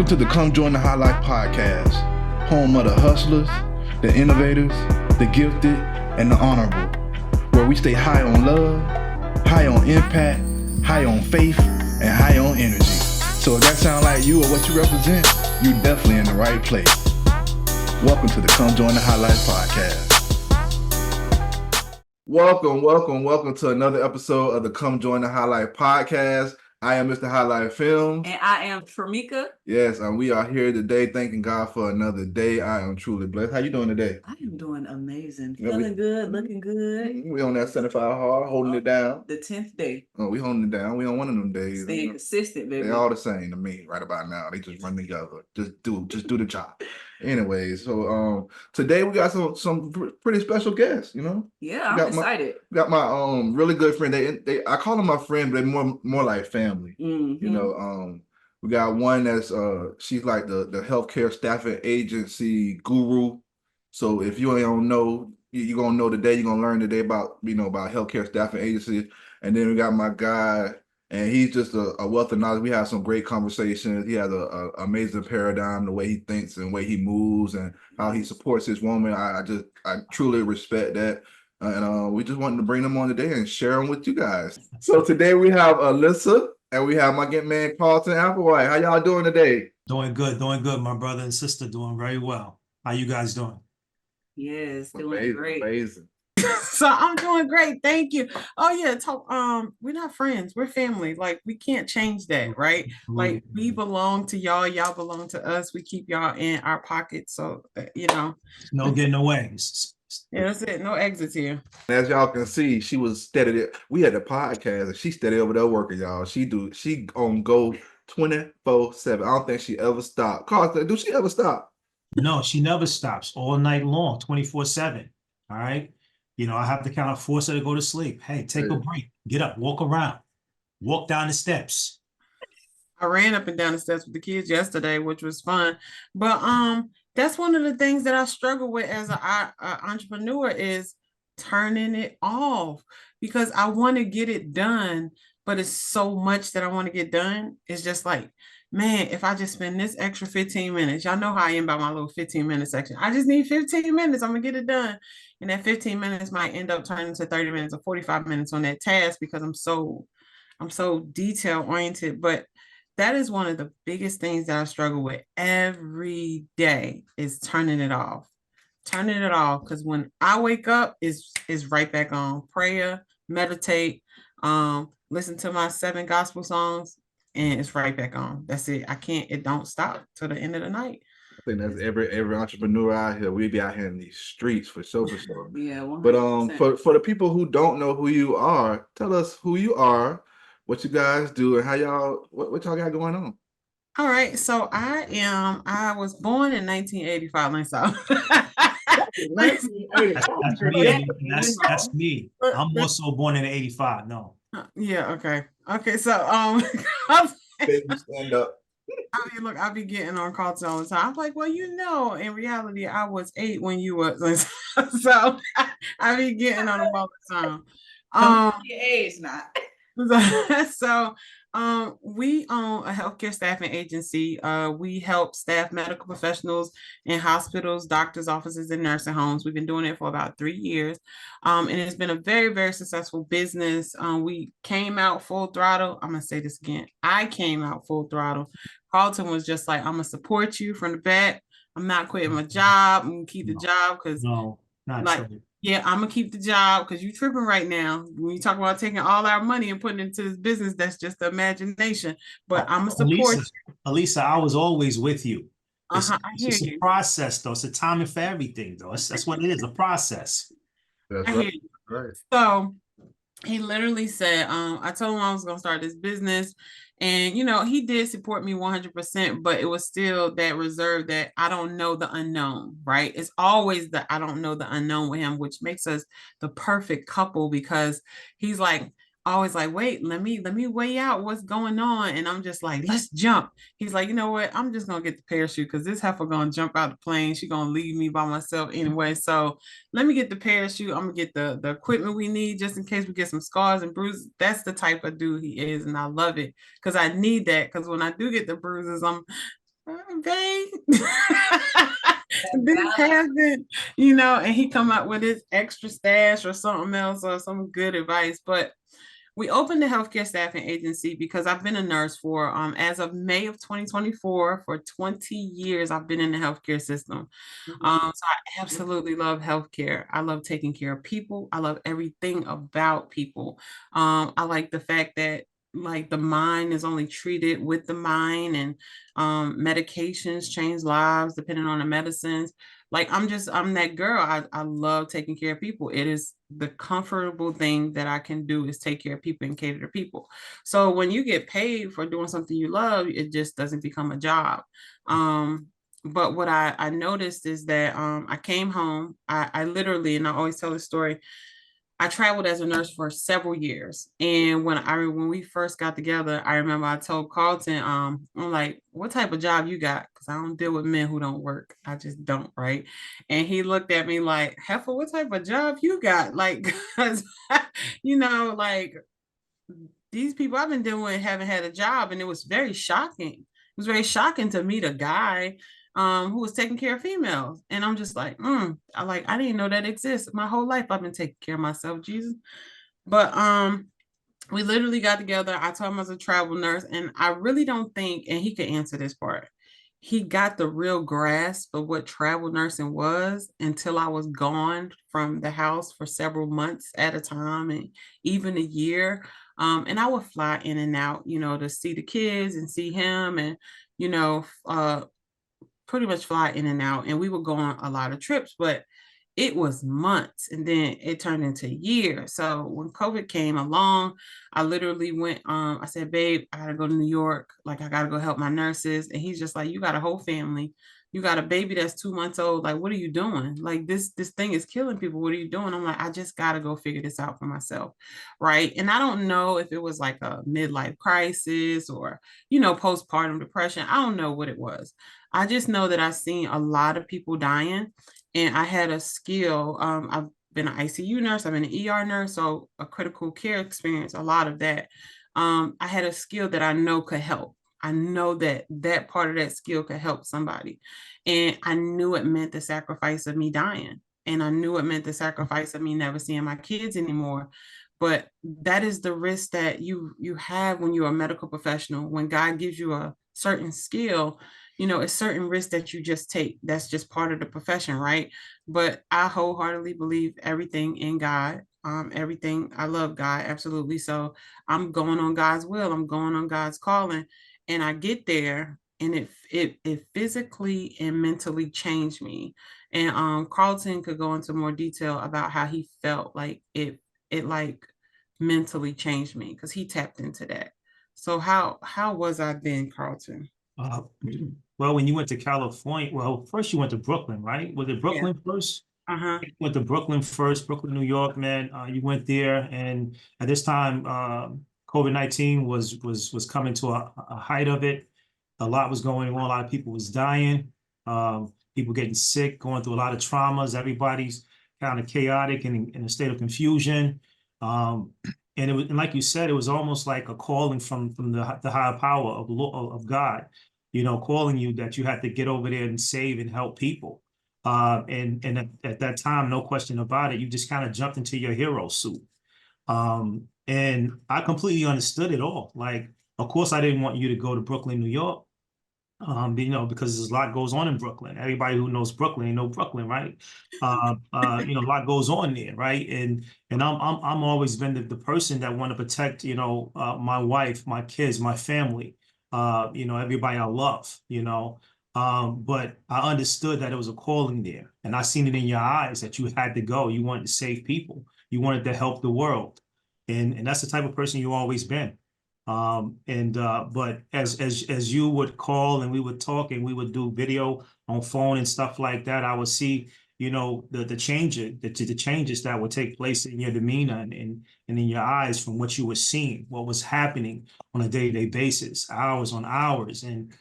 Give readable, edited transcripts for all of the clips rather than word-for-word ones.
Welcome to the Come Join the High Life podcast, home of the hustlers, the innovators, the gifted, and the honorable, where we stay high on love, high on impact, high on faith, and high on energy. So if that sounds like you or what you represent, you're definitely in the right place. Welcome to the Come Join the High Life podcast. Welcome to another episode of the Come Join the High Life podcast. I am Mr. High Life Films. And I am Tramika. Yes, and we are here today thanking God for another day. I am truly blessed. How you doing today? I am doing amazing. Feeling good, looking good. We on that 75 hard, holding it down. The 10th day. Oh, we holding it down. We on one of them days. Staying consistent, baby. They're all the same to me right about now. They just run together. Just do the job. Anyways, so today we got some pretty special guests, you know? Yeah, I'm excited. Got my really good friend. They I call them my friend, but they're more like family. Mm-hmm. You know, we got one that's she's like the healthcare staffing agency guru. So if you don't know, you're gonna know today, you're gonna learn today about healthcare staffing agency. And then we got my guy, and he's just a wealth of knowledge. We have some great conversations. He has a amazing paradigm, the way he thinks and the way he moves and how he supports his woman. I truly respect that. And we just wanted to bring them on today and share them with you guys. So today we have Alisa and we have my good man Carlton Applewhite. How y'all doing today? Doing good. My brother and sister doing very well. How you guys doing? Yes, doing great. Amazing. So I'm doing great, thank you. Oh yeah, we're not friends, we're family. Like we can't change that, right? Like we belong to y'all, y'all belong to us. We keep y'all in our pockets, so no getting away. Yeah, that's it. No exits here. As y'all can see, she was steady there. We had the podcast and she's steady over there working, y'all. She on go 24/7. I don't think she ever stopped. Carlton, do she ever stop? No, she never stops all night long, 24/7. All right. I have to kind of force her to go to sleep. Hey, take a break. Get up, walk around, walk down the steps. I ran up and down the steps with the kids yesterday, which was fun. But that's one of the things that I struggle with as an entrepreneur is turning it off, because I want to get it done, but it's so much that I want to get done. It's just like, man, if I just spend this extra 15 minutes, y'all know how I am about my little 15-minute section. I just need 15 minutes. I'm going to get it done. And that 15 minutes might end up turning to 30 minutes or 45 minutes on that task because I'm so detail oriented. But that is one of the biggest things that I struggle with every day is turning it off. Turning it off, because when I wake up, is right back on. Prayer, meditate, listen to my 7 gospel songs, and it's right back on. That's it. It don't stop till the end of the night. I think that's every entrepreneur out here. We be out here in these streets for sure. Yeah, 100%. But for the people who don't know who you are, tell us who you are, what you guys do, and how y'all what y'all got going on. All right, so I was born in 1985. That's me. I'm also born in 85. No. Yeah. Okay. So Stand up. I be getting on Carlton all the time. I'm like, well, in reality, I was 8 when you were. So I be getting on them all the time. Your age not. So we own a healthcare staffing agency. We help staff medical professionals in hospitals, doctors' offices, and nursing homes. We've been doing it for about 3 years. And it's been a very, very successful business. We came out full throttle. I'm going to say this again. I came out full throttle. Carlton was just like, I'm going to support you from the back. I'm not quitting my job. I'm going to keep the job because true. Yeah, I'm going to keep the job because you're tripping right now. When you talk about taking all our money and putting it into this business, that's just the imagination. But I'm going to support you. Alisa, I was always with you. It's a process, though. It's a timing for everything, though. That's what it is, a process. That's right. So he literally said, I told him I was going to start this business. And, he did support me 100%, but it was still that reserve that I don't know the unknown, right? It's always the I don't know the unknown with him, which makes us the perfect couple because he's like, always like, wait, let me weigh out what's going on. And I'm just like, let's jump. He's like, you know what? I'm just going to get the parachute because this heifer going to jump out the plane. She's going to leave me by myself anyway. So let me get the parachute. I'm going to get the equipment we need just in case we get some scars and bruises. That's the type of dude he is. And I love it because I need that because when I do get the bruises, Babe, this happened, and he come up with his extra stash or something else or some good advice. But we opened the healthcare staffing agency because I've been a nurse for, as of May of 2024, for 20 years, I've been in the healthcare system. So I absolutely love healthcare. I love taking care of people. I love everything about people. I like the fact that like the mind is only treated with the mind, and medications change lives depending on the medicines. Like I'm that girl. I love taking care of people. It is the comfortable thing that I can do is take care of people and cater to people. So when you get paid for doing something you love, it just doesn't become a job. But what I noticed is that I came home. I literally, and I always tell the story, I traveled as a nurse for several years. And when we first got together, I remember I told Carlton, I'm like, what type of job you got? Because I don't deal with men who don't work. I just don't, right? And he looked at me like, Heifer, what type of job you got? Like, because, like these people I've been dealing with haven't had a job. And it was very shocking. It was very shocking to meet a guy who was taking care of females. And I'm just like, I didn't know that exists. My whole life I've been taking care of myself, Jesus. But we literally got together. I told him I was a travel nurse, and I really don't think, and he could answer this part, he got the real grasp of what travel nursing was until I was gone from the house for several months at a time and even a year. And I would fly in and out, to see the kids and see him, and, pretty much fly in and out. And we would go on a lot of trips, but it was months, and then it turned into years. So when COVID came along, I literally went, I said, babe, I gotta go to New York. Like, I gotta go help my nurses. And he's just like, you got a whole family. You got a baby that's 2 months old. Like, what are you doing? Like, this thing is killing people. What are you doing? I'm like, I just gotta go figure this out for myself. Right. And I don't know if it was like a midlife crisis or, postpartum depression. I don't know what it was. I just know that I've seen a lot of people dying, and I had a skill. I've been an ICU nurse, I've been an ER nurse, so a critical care experience, a lot of that. I had a skill that I know could help. I know that that part of that skill could help somebody. And I knew it meant the sacrifice of me dying. And I knew it meant the sacrifice of me never seeing my kids anymore. But that is the risk that you have when you're a medical professional. When God gives you a certain skill, it's certain risks that you just take. That's just part of the profession, right? But I wholeheartedly believe everything in God. Everything, I love God, absolutely. So I'm going on God's will. I'm going on God's calling, and I get there, and it physically and mentally changed me. And Carlton could go into more detail about how he felt like it like mentally changed me because he tapped into that. So how was I then, Carlton? Uh, well, when you went to California, well, first you went to Brooklyn, right? Was it Brooklyn first? Uh-huh. You went to Brooklyn first, Brooklyn, New York, man. You went there, and at this time, COVID-19 was coming to a height of it. A lot was going on. A lot of people was dying. People getting sick, going through a lot of traumas. Everybody's kind of chaotic and in a state of confusion. And it was, and like you said, it was almost like a calling from the higher power of God, calling you that you had to get over there and save and help people. And at that time, no question about it, you just kind of jumped into your hero suit. And I completely understood it all. Like, of course, I didn't want you to go to Brooklyn, New York. Because there's a lot goes on in Brooklyn. Everybody who knows Brooklyn, know Brooklyn, right? A lot goes on there, right? And I'm always been the person that want to protect, my wife, my kids, my family, everybody I love, but I understood that it was a calling there, and I seen it in your eyes that you had to go. You wanted to save people. You wanted to help the world, and that's the type of person you always been. But as you would call and we would talk and we would do video on phone and stuff like that, I would see, the changes that would take place in your demeanor and in your eyes from what you were seeing, what was happening on a day-to-day basis, hours on hours, and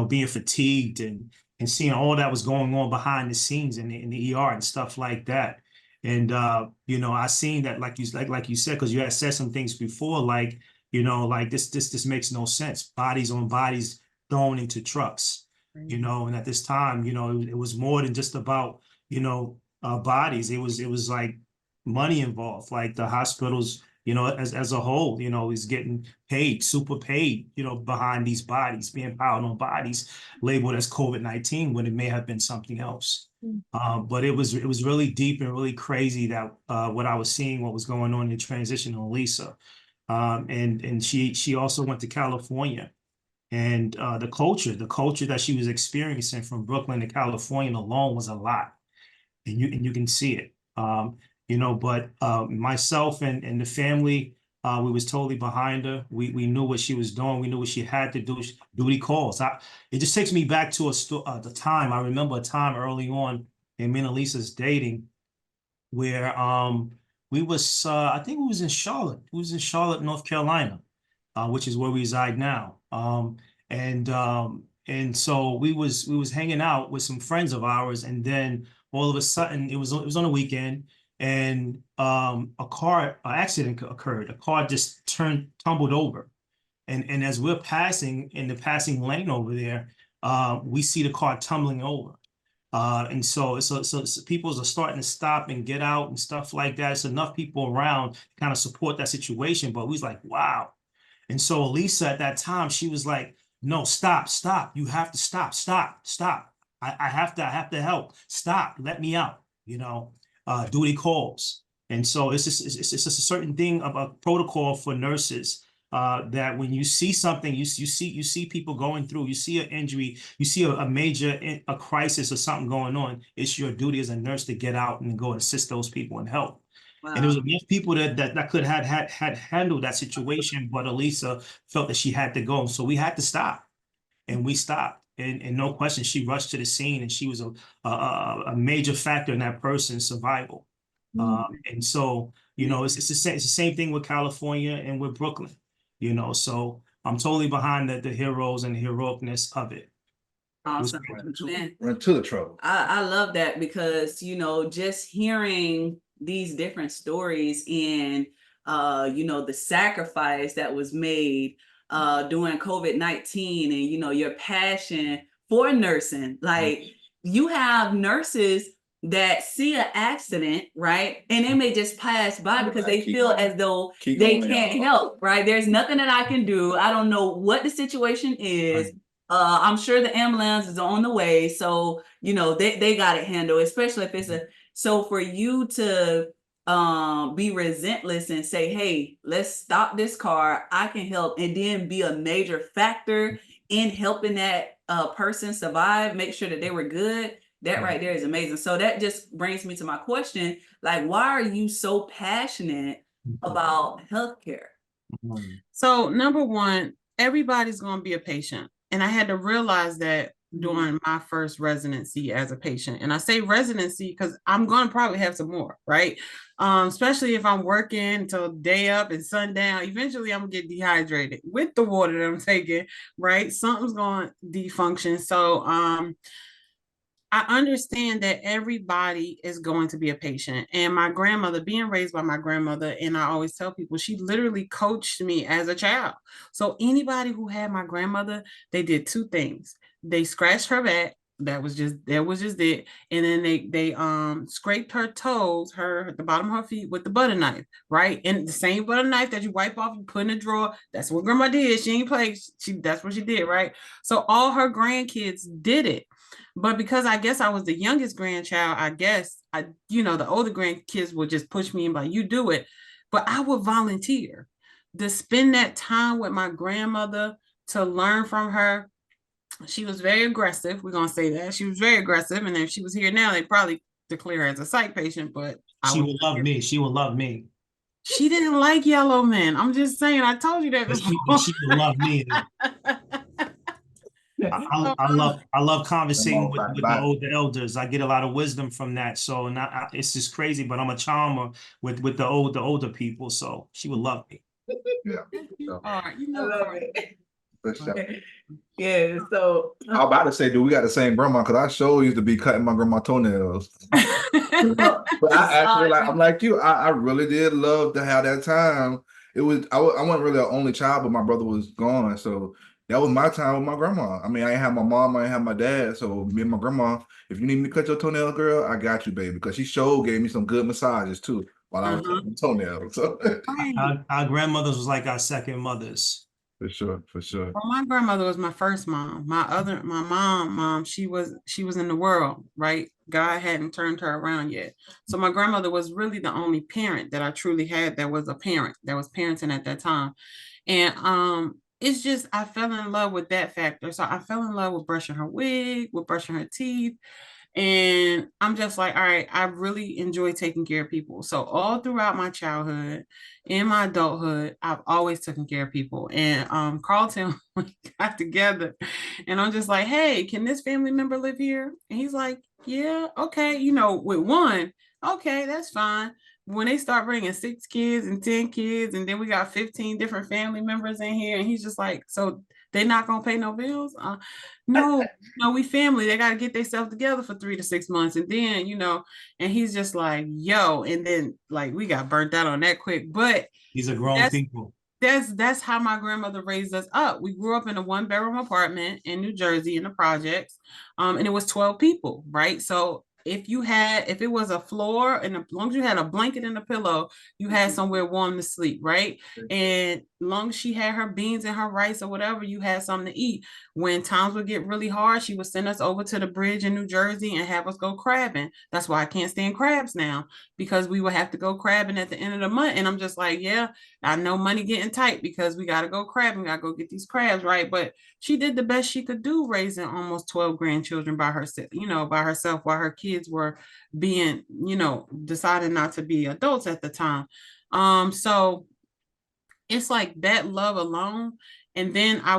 being fatigued and seeing all that was going on behind the scenes in the ER and stuff like that. And I seen that like you said, because you had said some things before, like this makes no sense. Bodies on bodies thrown into trucks. you know, and at this time, you know, it was more than just about, you know, bodies. It was like money involved, like the hospitals, you know, as a whole, you know, is getting paid, super paid, you know, behind these bodies, being piled on bodies labeled as COVID-19 when it may have been something else. But it was really deep and really crazy that what I was seeing, what was going on in the transition on Lisa. And she also went to California, and the culture that she was experiencing from Brooklyn to California alone was a lot, and you can see it. You know, but myself and the family, we was totally behind her. We knew what she was doing. We knew what she had to do. Duty calls. It just takes me back to the time. I remember a time early on in me and Elisa's dating where we was I think we was in Charlotte. We was in Charlotte, North Carolina, which is where we reside now. And so we was hanging out with some friends of ours, and then all of a sudden it was on a weekend, and a car accident occurred. A car just tumbled over, and as we're passing in the passing lane over there, we see the car tumbling over. And so people are starting to stop and get out and stuff like that. It's enough people around to kind of support that situation. But we was like, wow. And so Alisa at that time, she was like, no, stop. You have to stop. I have to help. Stop, let me out, you know, duty calls. And so it's just a certain thing of a protocol for nurses, that when you see something, you see people going through, you see an injury, you see a major crisis or something going on, it's your duty as a nurse to get out and go and assist those people and help. Wow. And there was enough people that could had handled that situation, but Alisa felt that she had to go, so we had to stop, and we stopped. And no question, she rushed to the scene, and she was a major factor in that person's survival. And so, you know, it's the same thing with California and with Brooklyn. You know, so I'm totally behind the heroes and the heroicness of it. Awesome. Run to the trouble. I love that, because, you know, just hearing these different stories and, you know, the sacrifice that was made during COVID-19, and, you know, your passion for nursing. Like, you have nurses that see an accident, right? And they may just pass by because they feel as though they can't help, right? There's nothing that I can do. I don't know what the situation is. I'm sure the ambulance is on the way. So, you know, they got it handled, especially if it's so for you to be relentless and say, hey, let's stop this car, I can help, and then be a major factor in helping that person survive, make sure that they were good. That right there is amazing. So that just brings me to my question, like, why are you so passionate about healthcare? So number one, everybody's going to be a patient. And I had to realize that during my first residency as a patient. And I say residency because I'm going to probably have some more, right? Especially if I'm working until day up and sundown. Eventually I'm going to get dehydrated with the water that I'm taking, right? Something's going to defunction. So I understand that everybody is going to be a patient. And my grandmother, being raised by my grandmother, and I always tell people, she literally coached me as a child. So anybody who had my grandmother, they did two things. They scratched her back. That was just it. And then they scraped her toes, the bottom of her feet with the butter knife, right? And the same butter knife that you wipe off and put in the drawer. That's what grandma did. She ain't played. That's what she did, right? So all her grandkids did it. But because I guess I was the youngest grandchild, the older grandkids would just push me and be like, you do it. But I would volunteer to spend that time with my grandmother, to learn from her. She was very aggressive. We're going to say that. She was very aggressive. And if she was here now, they'd probably declare her as a psych patient, but she would love me. She would love me. She didn't like yellow men. I'm just saying, I told you that before. She would love me. I love conversating with the older elders. I get a lot of wisdom from that. So it's just crazy, but I'm a charmer with the older people. So she would love me. Yeah. All right, I love it. Yeah. So I was about to say, do we got the same grandma? Because I sure used to be cutting my grandma toenails. But I actually I'm like you. I really did love to have that time. It was I wasn't really an only child, but my brother was gone, so That was my time with my grandma. I mean, I ain't have my mom, I ain't have my dad. So me and my grandma, if you need me to cut your toenail, girl, I got you, baby. Because she sure gave me some good massages too while I was Uh-huh. cutting toenails. So Right. Our grandmothers was like our second mothers. for sure, for sure. Well, my grandmother was my first mom. My mom, she was in the world, right? God hadn't turned her around yet. So my grandmother was really the only parent that I truly had that was a parent, that was parenting at that time. And it's just I fell in love with that factor. So I fell in love with brushing her wig, with brushing her teeth. And I'm just like, all right, I really enjoy taking care of people. So all throughout my childhood, in my adulthood, I've always taken care of people. And Carlton, we got together and I'm just like, hey, can this family member live here? And he's like, yeah, okay. With one, okay, that's fine. When they start bringing 6 kids and 10 kids, and then we got 15 different family members in here, and he's just like, so they're not gonna pay no bills? No, no, we family. They got to get themselves together for 3 to 6 months. And then, and he's just like, yo, and then like we got burnt out on that quick. But These are grown that's people. that's how my grandmother raised us up. We grew up in a 1-bedroom apartment in New Jersey in the projects. And it was 12 people, right? So if it was a floor, and as long as you had a blanket and a pillow, you had somewhere warm to sleep, right? And as long as she had her beans and her rice or whatever, you had something to eat. When times would get really hard, she would send us over to the bridge in New Jersey and have us go crabbing. That's why I can't stand crabs now, because we would have to go crabbing at the end of the month. And I'm just like, yeah, I know money getting tight because we got to go crabbing. We got to go get these crabs, right? But she did the best she could do, raising almost 12 grandchildren by herself, while her kids were being, deciding not to be adults at the time. So it's like that love alone. And then I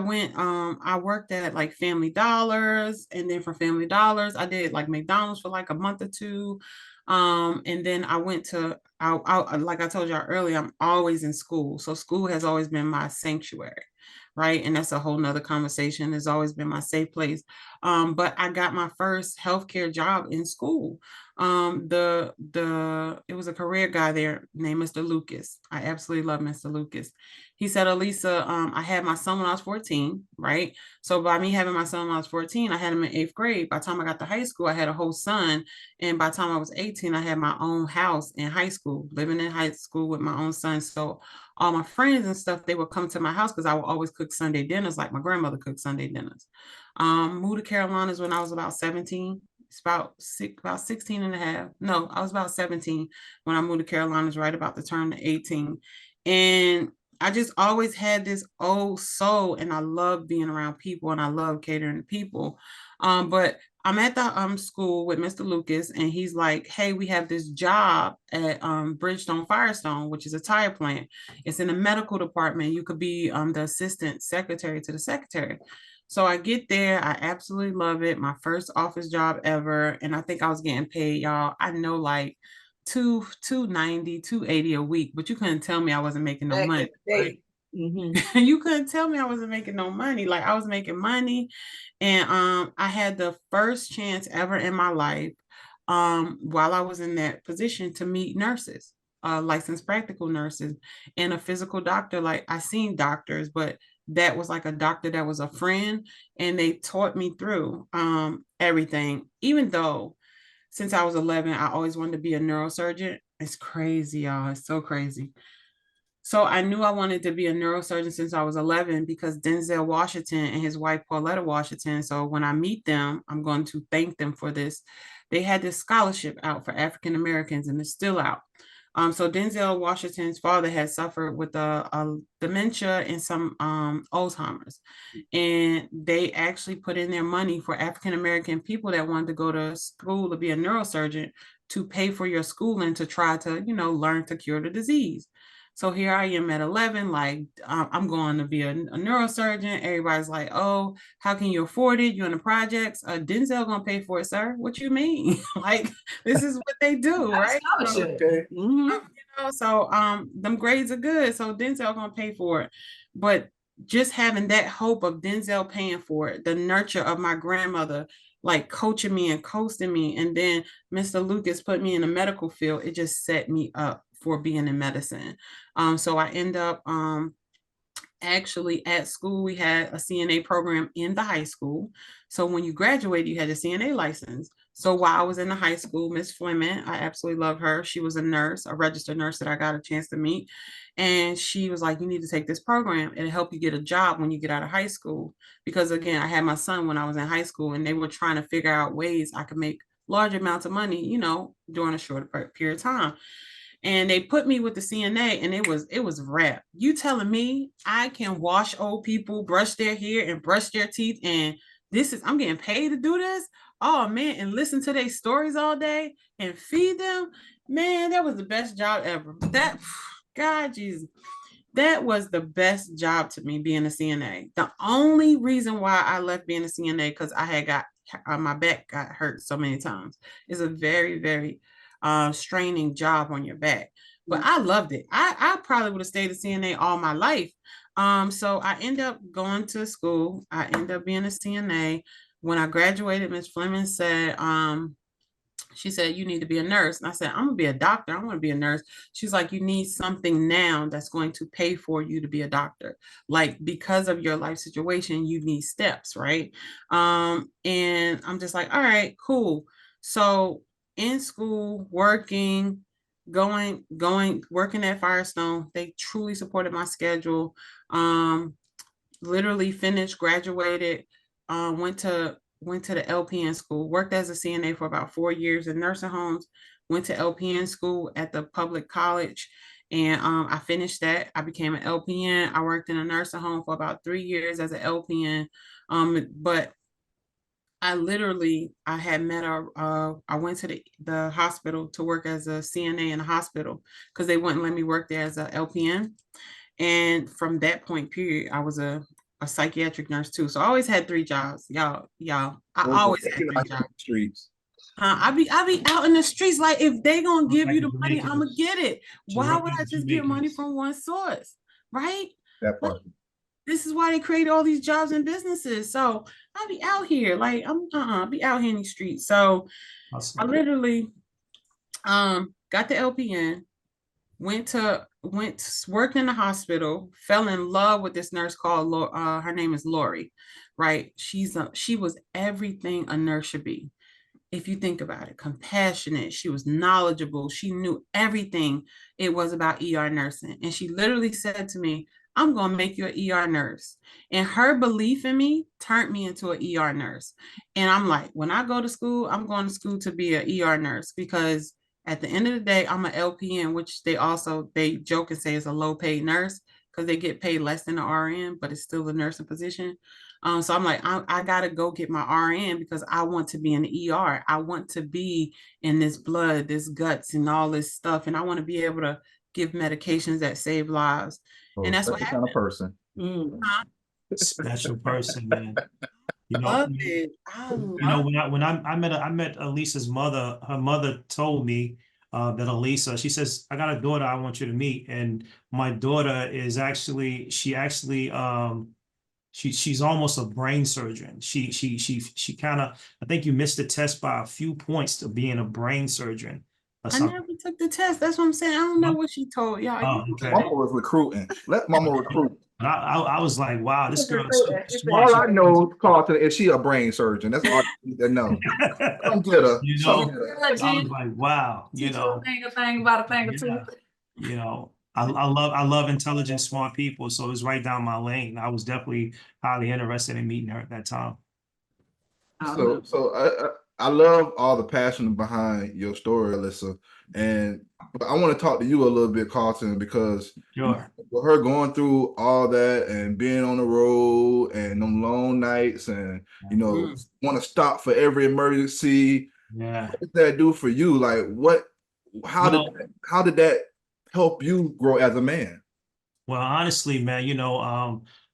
worked at like Family Dollars, and then from Family Dollars I did like McDonald's for like a month or two. And then I went to like I told y'all earlier, I'm always in school, so school has always been my sanctuary, right? And that's a whole nother conversation. It's always been my safe place. But I got my first healthcare job in school. It was a career guy there named Mr. Lucas. I absolutely love Mr. Lucas. He said, Alisa, I had my son when I was 14, right? So by me having my son when I was 14, I had him in 8th grade. By the time I got to high school, I had a whole son. And by the time I was 18, I had my own house in high school, living in high school with my own son. So all my friends and stuff, they would come to my house because I would always cook Sunday dinners like my grandmother cooked Sunday dinners. Moved to Carolinas when I was about 17. It's about 16 and a half. No, I was about 17 when I moved to Carolinas, right about to turn to 18. And I just always had this old soul, and I love being around people, and I love catering to people. But I'm at the school with Mr. Lucas, and he's like, hey, we have this job at Bridgestone Firestone, which is a tire plant. It's in the medical department. You could be the assistant secretary to the secretary. So I get there. I absolutely love it. My first office job ever. And I think I was getting paid, y'all, I know, like 290, 280 a week, but you couldn't tell me I wasn't making no money, right? You couldn't tell me I wasn't making no money. Like I was making money. And I had the first chance ever in my life, while I was in that position, to meet nurses, licensed practical nurses, and a physical doctor. Like I seen doctors, but that was like a doctor that was a friend, and they taught me through everything. Even though since I was 11, I always wanted to be a neurosurgeon. It's crazy, y'all. It's so crazy. So I knew I wanted to be a neurosurgeon since I was 11, because Denzel Washington and his wife Pauletta Washington. So when I meet them, I'm going to thank them for this. They had this scholarship out for African Americans, and it's still out. So Denzel Washington's father had suffered with a dementia and some Alzheimer's, and they actually put in their money for African American people that wanted to go to school to be a neurosurgeon, to pay for your schooling to try to, learn to cure the disease. So here I am at 11, like I'm going to be a neurosurgeon. Everybody's like, oh, how can you afford it? You're in the projects. Denzel gonna pay for it, sir. What you mean? Like, this is what they do, right? So, Okay. them grades are good. So Denzel gonna pay for it. But just having that hope of Denzel paying for it, the nurture of my grandmother, like coaching me and coasting me, and then Mr. Lucas put me in the medical field, it just set me up for being in medicine. So I end up actually at school, we had a CNA program in the high school. So when you graduated, you had a CNA license. So while I was in the high school, Miss Fleming, I absolutely love her. She was a nurse, a registered nurse that I got a chance to meet. And she was like, you need to take this program. It'll help you get a job when you get out of high school. Because again, I had my son when I was in high school, and they were trying to figure out ways I could make large amounts of money, you know, during a short period of time. And they put me with the CNA, and it was rap. You telling me I can wash old people, brush their hair and brush their teeth, and I'm getting paid to do this? Oh man, and listen to their stories all day and feed them. Man, that was the best job ever. That God Jesus. That was the best job to me, being a CNA. The only reason why I left being a CNA, because I had got my back got hurt so many times. It's a very, very straining job on your back. But I loved it. I probably would have stayed a CNA all my life. So I ended up going to school. I ended up being a CNA. When I graduated, Miss Fleming said, she said, you need to be a nurse. And I said, I'm gonna be a doctor. I want to be a nurse. She's like, you need something now that's going to pay for you to be a doctor. Like, because of your life situation, you need steps, right? And I'm just like, all right, cool. So in school, working, working at Firestone, they truly supported my schedule. Literally finished, graduated, went to the LPN school, worked as a CNA for about 4 years in nursing homes, went to LPN school at the public college, and I finished that. I became an LPN. I worked in a nursing home for about 3 years as an LPN, but I had met I went to the hospital to work as a CNA in the hospital because they wouldn't let me work there as a LPN. And from that point period, I was a psychiatric nurse too. So I always had 3 jobs. Y'all. I always had 3 jobs. Streets. I be out in the streets. Like, if they gonna give Like you the the money, I'm gonna Jamaicans. get it. Why Jamaican- would I just get money Jamaicans. from one source? Right? That part. This is why they create all these jobs and businesses. So I be out here, like, be out here in these streets. So I Awesome. literally got the LPN, went to work in the hospital, fell in love with this nurse called her name is Lori, right? She was everything a nurse should be. If you think about it, compassionate, she was knowledgeable, she knew everything it was about ER nursing. And she literally said to me, I'm going to make you an ER nurse. And her belief in me turned me into an ER nurse. And I'm like, when I go to school, I'm going to school to be an ER nurse, because at the end of the day, I'm an LPN, which they joke and say is a low paid nurse, because they get paid less than an RN, but it's still a nursing position. So I'm like, I got to go get my RN, because I want to be in the ER. I want to be in this blood, this guts, and all this stuff. And I want to be able to give medications that save lives. Oh, And that's what special kind of happened. person. Special person, man. You know, Love it. when I met Alisa's mother, her mother told me that Alisa, she says, I got a daughter I want you to meet. And my daughter is she's almost a brain surgeon. She kind of, I think you missed the test by a few points to being a brain surgeon or I something. never took the test. That's what I'm saying. I don't know what she told y'all. Oh, okay. Mama was recruiting. Let mama recruit. And I was like, wow, this girl is super All smart. I know, Carlton, is she a brain surgeon. That's all I need to know. Come get her. You Come know, get her. I was like, wow, Teach you a thing about a thing or two. yeah, you know, I love intelligent, smart people. So it was right down my lane. I was definitely highly interested in meeting her at that time. I love all the passion behind your story, Alisa. And but I want to talk to you a little bit, Carlton, because Sure. with her going through all that and being on the road and them long nights and want to stop for every emergency. Yeah. What did that do for you? Like how did that help you grow as a man? Well, honestly, man,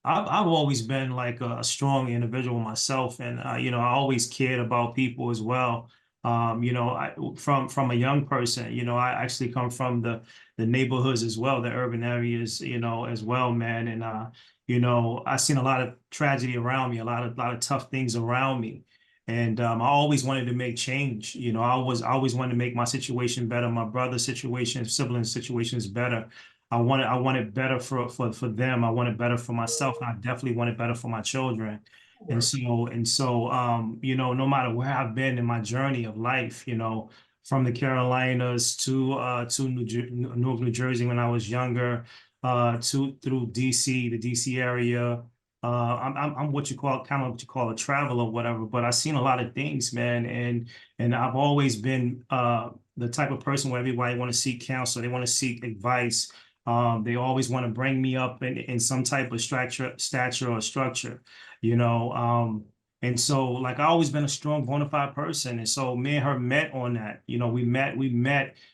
I've always been like a strong individual myself, and I always cared about people as well. From a young person, I actually come from the neighborhoods as well, the urban areas, as well, man. And I've seen a lot of tragedy around me, a lot of tough things around me. And I always wanted to make change. I always wanted to make my situation better, my brother's situation, sibling situations better. I wanted better for them. I wanted better for myself. And I definitely wanted better for my children. You know, no matter where I've been in my journey of life, you know, from the Carolinas to Newark, New Jersey when I was younger, to through DC, the DC area. I'm what you call kind of what you call a traveler or whatever, but I've seen a lot of things, man, and I've always been the type of person where everybody want to seek counsel, they want to seek advice. They always want to bring me up in some type of stature or structure, you know. And so like I always been a strong bona fide person. And so me and her met on that. You know, we met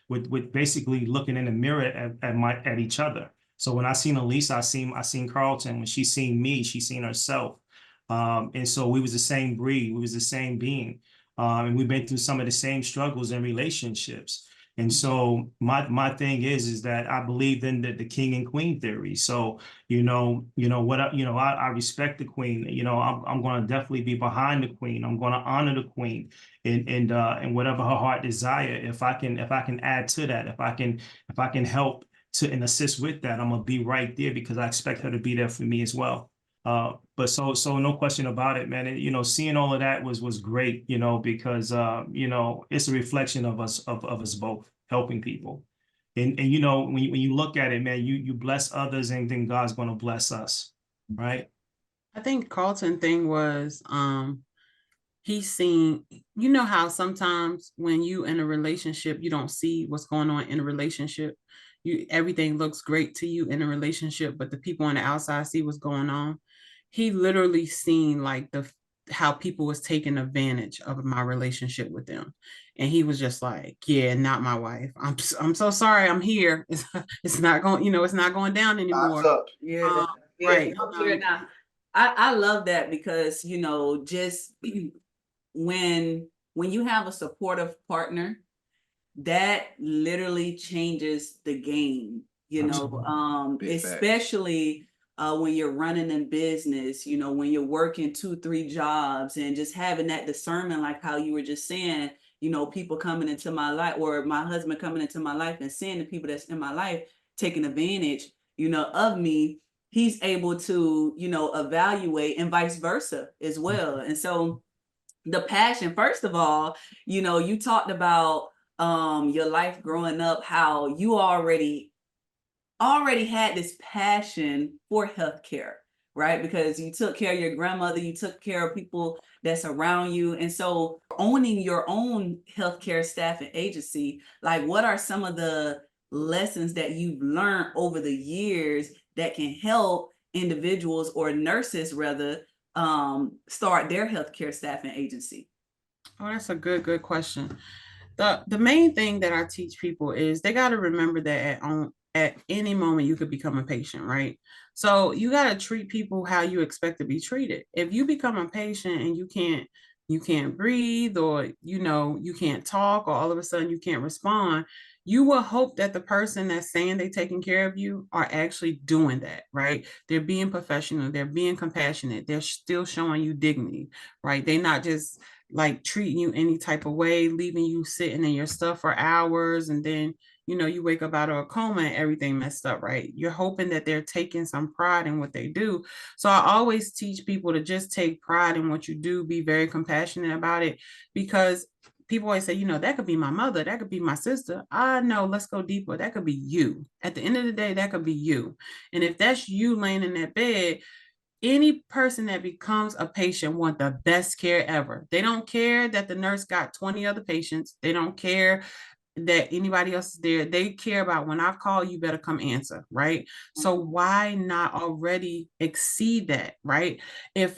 with basically looking in the mirror at each other. So when I seen Alisa, I seen Carlton. When she seen me, she seen herself. And so we was the same breed, we was the same being. And we've been through some of the same struggles in relationships. And so my thing is that I believe in the king and queen theory. So I respect the queen. You know, I'm going to definitely be behind the queen. I'm going to honor the queen and whatever her heart desire. If I can add to that, if I can help to and assist with that, I'm gonna be right there because I expect her to be there for me as well. But so no question about it, man. And, you know, seeing all of that was great, you know, because you know, it's a reflection of us both helping people. And you know, when you look at it, man, you bless others and then God's gonna bless us, right? I think Carlton thing was he's seen, you know how sometimes when you in a relationship, you don't see what's going on in a relationship. Everything looks great to you in a relationship, but the people on the outside see what's going on. He literally seen like how people was taking advantage of my relationship with them. And he was just like, yeah, not my wife. I'm so sorry. I'm here. It's not going, it's not going down Time's anymore. up. Yeah, Right. I'm clear now. I love that because, you know, just when you have a supportive partner, that literally changes the game, you know, Big facts. especially when you're running in business, you know, when you're working 2, 3 jobs and just having that discernment, like how you were just saying, you know, people coming into my life or my husband coming into my life and seeing the people that's in my life taking advantage, you know, of me, he's able to, you know, evaluate and vice versa as well. And so the passion, first of all, you know, you talked about your life growing up, how you already had this passion for healthcare, right? Because you took care of your grandmother, you took care of people that's around you. And so owning your own healthcare staff and agency, like what are some of the lessons that you've learned over the years that can help individuals or nurses rather start their healthcare staffing agency? Oh, that's a good question. The main thing that I teach people is they got to remember that at any moment you could become a patient, right? So you got to treat people how you expect to be treated. If you become a patient and you can't breathe, or you can't talk, or all of a sudden you can't respond, you will hope that the person that's saying they're taking care of you are actually doing that, right? They're being professional, they're being compassionate, they're still showing you dignity, right? They're not just like treating you any type of way, leaving you sitting in your stuff for hours, and then you wake up out of a coma and everything messed up, right? You're hoping that they're taking some pride in what they do. So I always teach people to just take pride in what you do, be very compassionate about it, because people always say, that could be my mother, that could be my sister. I know, let's go deeper. That could be you. At the end of the day, that could be you. And if that's you laying in that bed, any person that becomes a patient want the best care ever. They don't care that the nurse got 20 other patients. They don't care that anybody else is there. They care about when I call, you better come answer, right? So why not already exceed that, right? When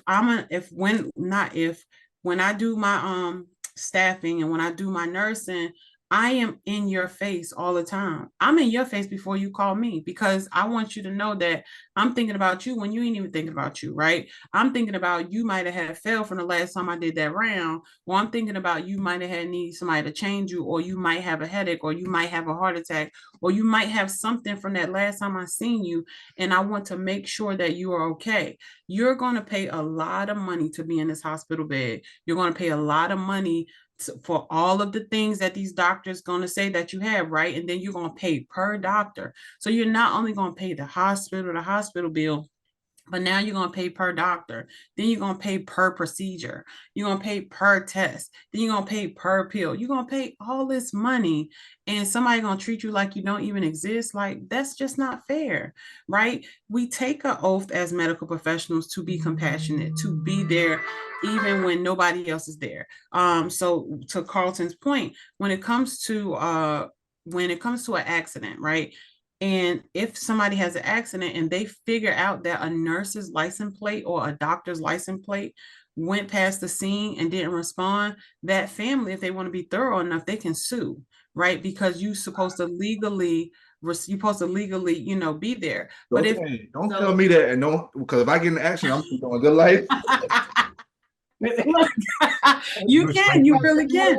I do my staffing and when I do my nursing, I am in your face all the time. I'm in your face before you call me, because I want you to know that I'm thinking about you when you ain't even thinking about you, right? I'm thinking about you might have had failed from the last time I did that round, or I'm thinking about you might have had need somebody to change you, or you might have a headache, or you might have a heart attack, or you might have something from that last time I seen you, and I want to make sure that you are okay. You're going to pay a lot of money to be in this hospital bed. You're going to pay a lot of money for all of the things that these doctors going to say that you have, right? And then you're going to pay per doctor. So you're not only going to pay the hospital bill, but now you're going to pay per doctor. Then you're going to pay per procedure. You're going to pay per test. Then you're going to pay per pill. You're going to pay all this money, and somebody going to treat you like you don't even exist. Like, that's just not fair, right? We take an oath as medical professionals to be compassionate, to be there even when nobody else is there. So to Carlton's point, when it comes to an accident, right? And if somebody has an accident and they figure out that a nurse's license plate or a doctor's license plate went past the scene and didn't respond, that family, if they want to be thorough enough, they can sue, right? Because you're supposed to legally, be there. But if Don't tell me that, and don't, because if I get in action, I'm doing good life. you really can.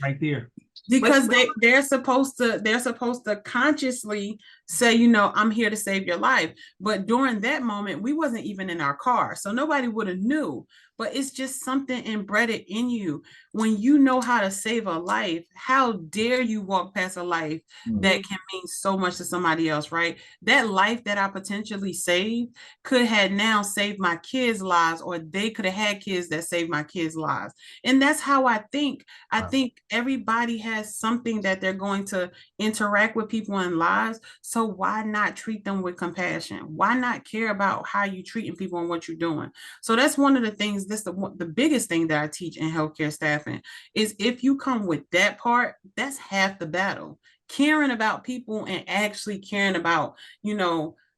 Right there. Because they're supposed to consciously say, I'm here to save your life. But during that moment, we wasn't even in our car, so nobody would have knew. But it's just something embedded in you. When you know how to save a life, how dare you walk past a life that can mean so much to somebody else, right? That life that I potentially saved could have now saved my kids' lives, or they could have had kids that saved my kids' lives. And that's how I think. I think everybody has something that they're going to interact with people in lives. So why not treat them with compassion? Why not care about how you're treating people and what you're doing? So that's one of the things, the biggest thing that I teach in healthcare staffing is, if you come with that part, that's half the battle. Caring about people and actually caring about,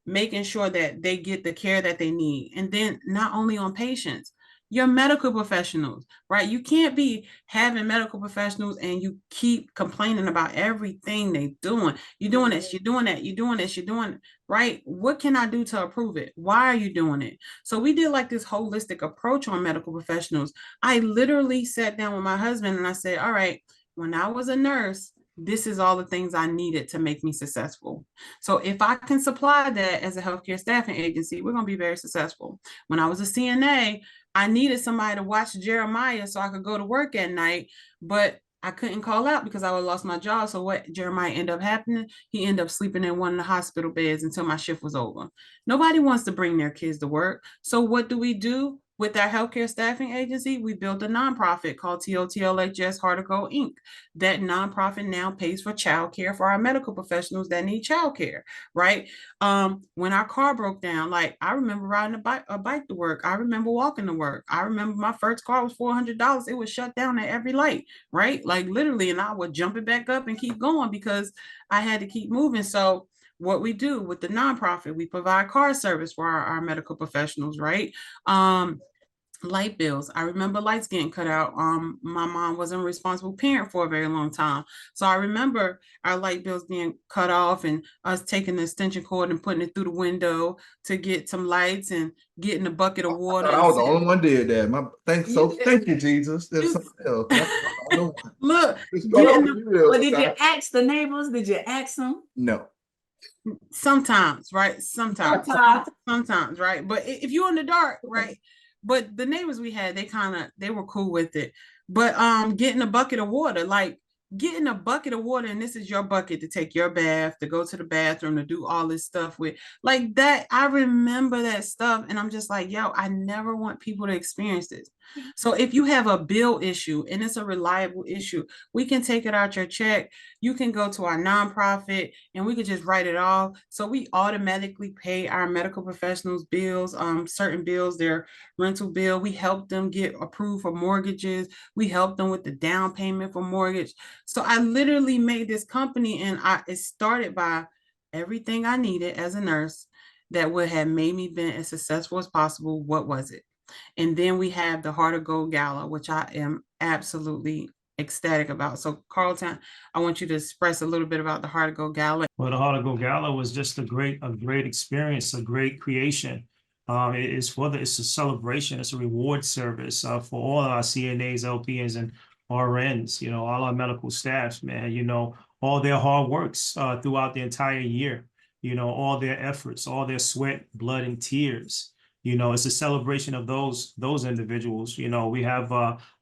making sure that they get the care that they need. And then not only on patients, your medical professionals, right? You can't be having medical professionals and you keep complaining about everything they're doing. You're doing this, you're doing that, you're doing this, you're doing it, right? What can I do to approve it? Why are you doing it? So we did like this holistic approach on medical professionals. I literally sat down with my husband and I said, all right, when I was a nurse, this is all the things I needed to make me successful. So if I can supply that as a healthcare staffing agency, we're going to be very successful. When I was a CNA, I needed somebody to watch Jeremiah so I could go to work at night, but I couldn't call out because I would have lost my job. So what Jeremiah ended up happening, he ended up sleeping in one of the hospital beds until my shift was over. Nobody wants to bring their kids to work. So what do? With our healthcare staffing agency, we built a nonprofit called TOTLHS Heart of Gold Inc. That nonprofit now pays for childcare for our medical professionals that need childcare, right? When our car broke down, like, I remember riding a bike to work. I remember walking to work. I remember my first car was $400. It was shut down at every light, right? Like, literally, and I would jump it back up and keep going because I had to keep moving. So what we do with the nonprofit, we provide car service for our medical professionals, right? Light bills. I remember lights getting cut out. My mom wasn't a responsible parent for a very long time. So I remember our light bills being cut off and us taking the extension cord and putting it through the window to get some lights and getting a bucket of water. I was the only one did that. Thank you, Jesus. There's something else. Look, but did you ask the neighbors? Did you ask them? No. Sometimes, right? Sometimes, right? But if you're in the dark, right? But the neighbors we had, they were cool with it. But getting a bucket of water, like getting a bucket of water, and this is your bucket to take your bath, to go to the bathroom, to do all this stuff with, like that. I remember that stuff, and I'm just like, yo, I never want people to experience this. So if you have a bill issue and it's a reliable issue, we can take it out your check. You can go to our nonprofit and we could just write it off. So we automatically pay our medical professionals bills, certain bills, their rental bill. We help them get approved for mortgages. We help them with the down payment for mortgage. So I literally made this company, and it started by everything I needed as a nurse that would have made me been as successful as possible. What was it? And then we have the Heart of Gold Gala, which I am absolutely ecstatic about. So Carlton, I want you to express a little bit about the Heart of Gold Gala. Well, the Heart of Gold Gala was just a great experience, a great creation. It's a celebration, it's a reward service for all our CNAs, LPNs, and RNs, all our medical staffs, man, all their hard works throughout the entire year, all their efforts, all their sweat, blood, and tears. You know, it's a celebration of those individuals. You know, we have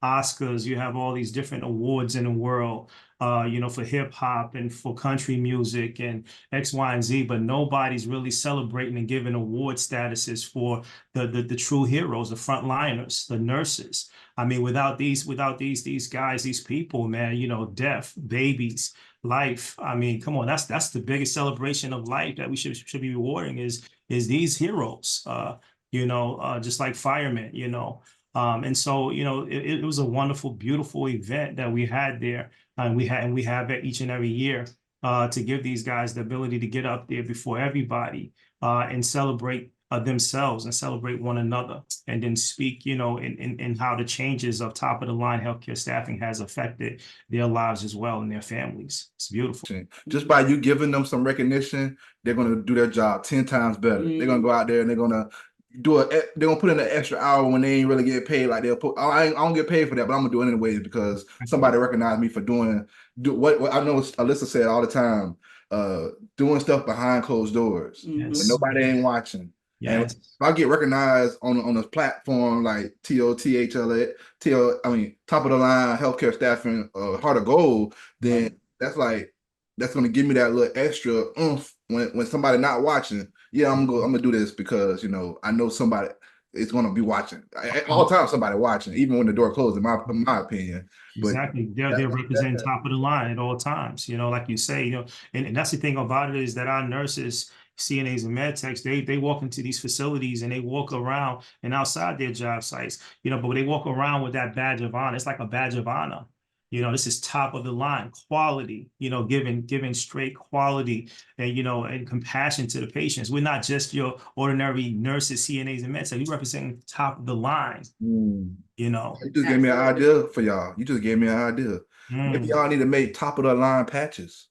Oscars, you have all these different awards in the world, you know, for hip hop and for country music and X, Y, and Z, but nobody's really celebrating and giving award statuses for the true heroes, the frontliners, the nurses. I mean, without these guys, these people, man, you know, death, babies, life. I mean, come on, that's the biggest celebration of life that we should be rewarding is these heroes. You know, just like firemen, you know. And so, you know, it was a wonderful, beautiful event that we had there. And we have it each and every year to give these guys the ability to get up there before everybody and celebrate themselves and celebrate one another, and then speak, you know, in how the changes of top of the line healthcare staffing has affected their lives as well and their families. It's beautiful. Just by you giving them some recognition, they're going to do their job 10 times better. They're going to go out there and they're going to they're gonna put in an extra hour when they ain't really get paid. Like they'll put, I don't get paid for that, but I'm gonna do it anyways because somebody recognized me for doing what I know Alisa said all the time, doing stuff behind closed doors when nobody ain't watching. And if I get recognized on a platform like TJTHL, top of the line healthcare staffing, Heart of Gold, then that's gonna give me that little extra oomph when somebody not watching. Yeah, I'm gonna do this because, you know, I know somebody is gonna be watching. All the time somebody watching, even when the door closed, in my opinion. Exactly. They're representing top of the line at all times, you know, like you say, you know, and that's the thing about it is that our nurses, CNAs and med techs, they walk into these facilities and they walk around and outside their job sites, you know, but they walk around with that badge of honor. It's like a badge of honor. You know, this is top of the line quality, you know, giving straight quality and, you know, and compassion to the patients. We're not just your ordinary nurses, CNAs, and med techs. We represent top of the line, you know. You just gave me an idea for y'all. You just gave me an idea. Maybe y'all need to make top of the line patches.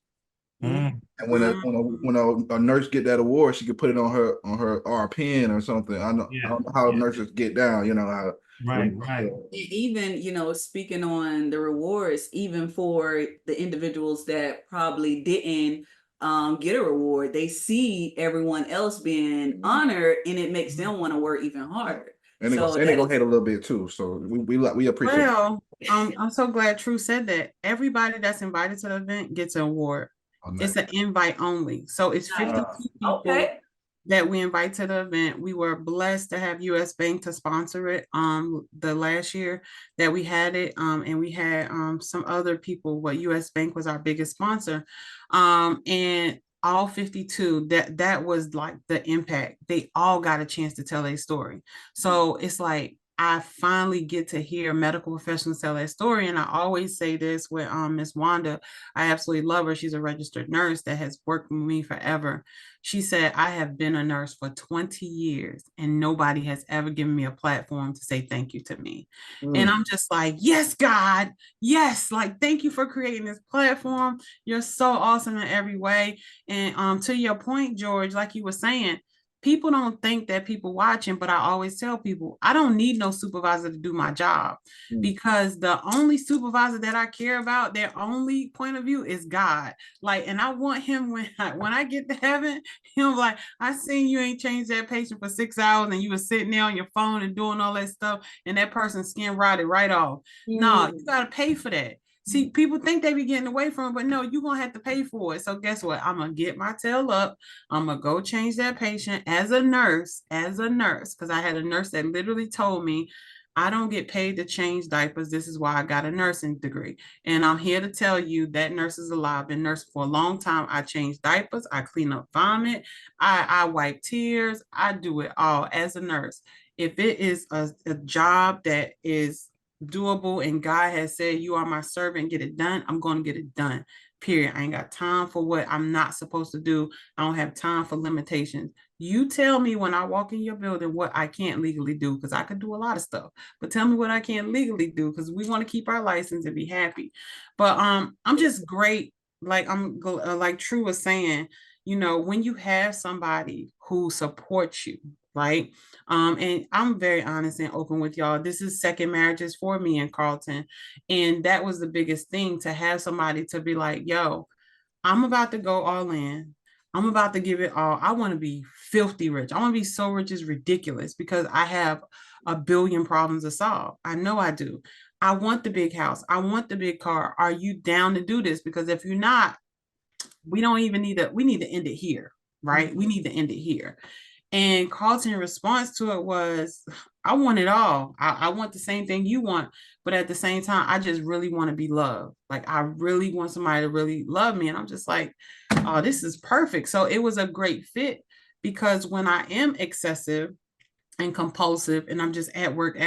And when a nurse get that award, she could put it on her RPN or something. I don't know how nurses get down, you know, how Right. Even, you know, speaking on the rewards, even for the individuals that probably didn't get a reward, they see everyone else being honored and it makes them want to work even harder. And they're gonna hate a little bit too. So we appreciate it. Well, I'm so glad True said that. Everybody that's invited to the event gets an award. It's an invite only. So it's 52 people that we invite to the event. We were blessed to have US Bank to sponsor it the last year that we had it. And we had some other people, but US Bank was our biggest sponsor. And all 52, that was like the impact. They all got a chance to tell their story. So it's like I finally get to hear medical professionals tell that story. And I always say this with Miss Wanda. I absolutely love her. She's a registered nurse that has worked with me forever. She said, I have been a nurse for 20 years and nobody has ever given me a platform to say thank you to me. And I'm just like, yes, God, yes. Like, thank you for creating this platform. You're so awesome in every way. And to your point, George, like you were saying, people don't think that people watching, but I always tell people, I don't need no supervisor to do my job because the only supervisor that I care about, their only point of view is God. Like, and I want him when I get to heaven, him like, I seen you ain't changed that patient for 6 hours and you were sitting there on your phone and doing all that stuff and that person's skin rotted right off. No, you got to pay for that. See, people think they be getting away from it, but no, you're going to have to pay for it. So guess what? I'm going to get my tail up. I'm going to go change that patient as a nurse, because I had a nurse that literally told me, I don't get paid to change diapers. This is why I got a nursing degree. And I'm here to tell you that nurse is alive. I've been nursing for a long time. I change diapers. I clean up vomit. I wipe tears. I do it all as a nurse. If it is a job that is doable and God has said, you are my servant, get it done, I'm going to get it done. Period. I ain't got time for what I'm not supposed to do. I don't have time for limitations. You tell me when I walk in your building what I can't legally do, because I could do a lot of stuff, but tell me what I can't legally do, because we want to keep our license and be happy. But I'm just great. Like like True was saying, you know, when you have somebody who supports you, right? And I'm very honest and open with y'all. This is second marriages for me and Carlton. And that was the biggest thing, to have somebody to be like, yo, I'm about to go all in. I'm about to give it all. I want to be filthy rich. I want to be so rich it's ridiculous because I have a billion problems to solve. I know I do. I want the big house. I want the big car. Are you down to do this? Because if you're not, we don't even need to, we need to end it here, right? Mm-hmm. We need to end it here. And Carlton's response to it was, I want it all. I want the same thing you want. But at the same time, I just really want to be loved. Like, I really want somebody to really love me. And I'm just like, oh, this is perfect. So it was a great fit because when I am excessive and compulsive and I'm just at work,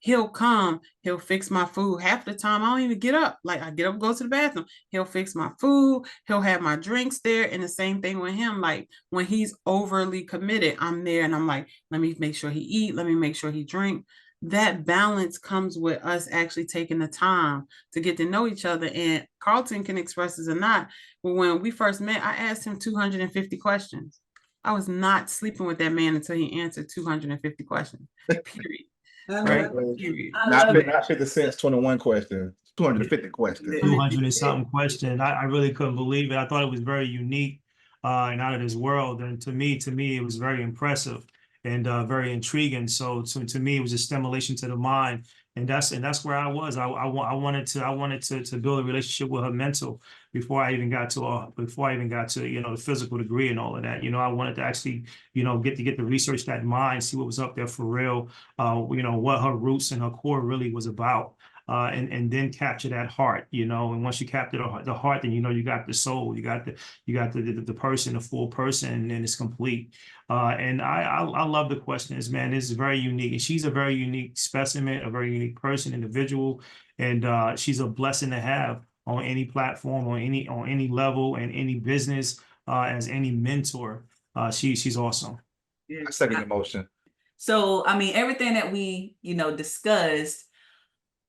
he'll come, he'll fix my food. Half the time I don't even get up. Like, I get up, go to the bathroom. He'll fix my food. He'll have my drinks there. And the same thing with him. Like, when he's overly committed, I'm there and I'm like, let me make sure he eat. Let me make sure he drink. That balance comes with us actually taking the time to get to know each other. And Carlton can express this or not. But when we first met, I asked him 250 questions. I was not sleeping with that man until he answered 250 questions. Period. Right? Period. Not 50 cents, 21 questions, 250 questions. 200 and something questions. I really couldn't believe it. I thought it was very unique and out of this world. And to me, it was very impressive and very intriguing. So to me, it was a stimulation to the mind. And that's where I was. I wanted to build a relationship with her mental before I even got to the physical degree and all of that. I wanted to actually get to research that mind, see what was up there for real. What her roots and her core really was about. And then capture that heart, and once you capture the heart, then you got the soul, you got the person, the full person, and then it's complete. And I love the questions, man. It's very unique, and she's a very unique specimen, a very unique person, individual, and she's a blessing to have on any platform, on any level, and any business, as any mentor. She's awesome. I second the motion. So, I mean, everything that we discussed.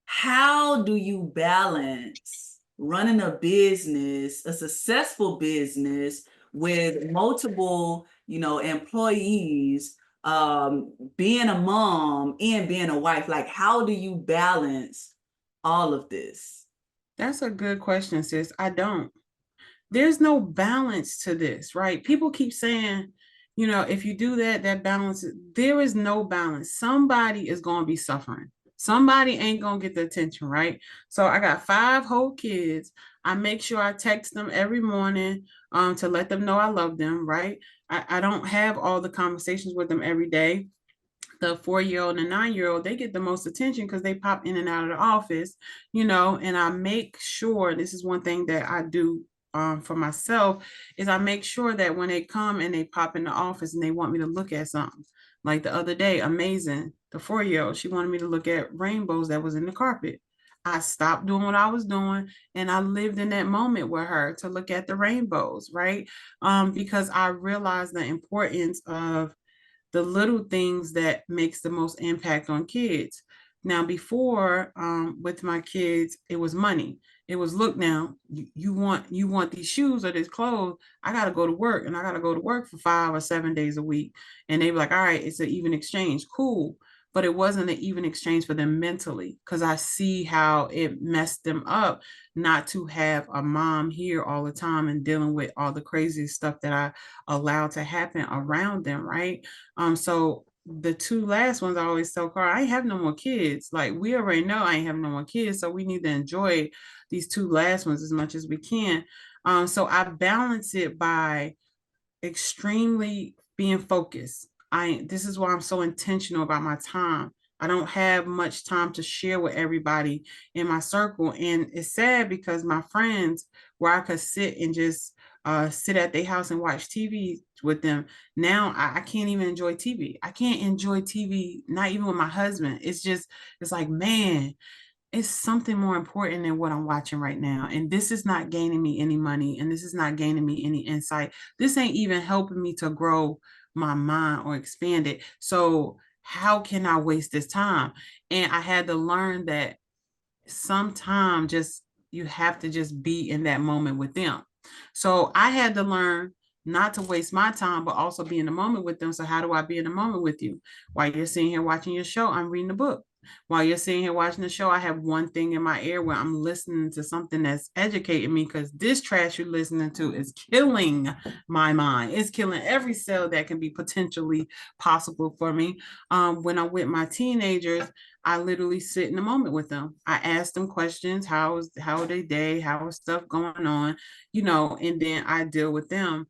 How do you balance running a business, a successful business with multiple, employees, being a mom and being a wife? Like, how do you balance all of this? That's a good question, sis. I don't. There's no balance to this, right? People keep saying, if you do that balance, there is no balance. Somebody is going to be suffering. Somebody ain't going to get the attention, right? So I got 5 whole kids. I make sure I text them every morning to let them know I love them, right? I don't have all the conversations with them every day. The 4-year-old and 9-year-old, they get the most attention because they pop in and out of the office, and I make sure, this is one thing that I do for myself, is I make sure that when they come and they pop in the office and they want me to look at something, like the other day, amazing, the 4-year-old, she wanted me to look at rainbows that was in the carpet. I stopped doing what I was doing and I lived in that moment with her to look at the rainbows, right? Because I realized the importance of the little things that makes the most impact on kids. Now, before, with my kids, it was money. It was, look, now you want these shoes or this clothes. I got to go to work, and I got to go to work for 5 or 7 days a week. And they were like, all right, it's an even exchange. Cool. But it wasn't an even exchange for them mentally, because I see how it messed them up not to have a mom here all the time and dealing with all the crazy stuff that I allowed to happen around them, right? So the 2 last ones, I always tell Carl, I ain't have no more kids. Like, we already know I ain't have no more kids, so we need to enjoy these 2 last ones as much as we can. So I balance it by extremely being focused. This is why I'm so intentional about my time. I don't have much time to share with everybody in my circle. And it's sad because my friends, where I could sit and just sit at their house and watch TV with them, now I can't even enjoy TV. I can't enjoy TV, not even with my husband. It's like, man, it's something more important than what I'm watching right now. And this is not gaining me any money. And this is not gaining me any insight. This ain't even helping me to grow my mind or expand it. So how can I waste this time? And I had to learn that sometimes you have to just be in that moment with them. So I had to learn not to waste my time, but also be in the moment with them. So how do I be in the moment with you? While you're sitting here watching your show, I'm reading a book. While you're sitting here watching the show, I have one thing in my ear where I'm listening to something that's educating me, because this trash you're listening to is killing my mind. It's killing every cell that can be potentially possible for me. When I'm with my teenagers, I literally sit in a moment with them. I ask them questions. How is their day? How is stuff going on? And then I deal with them.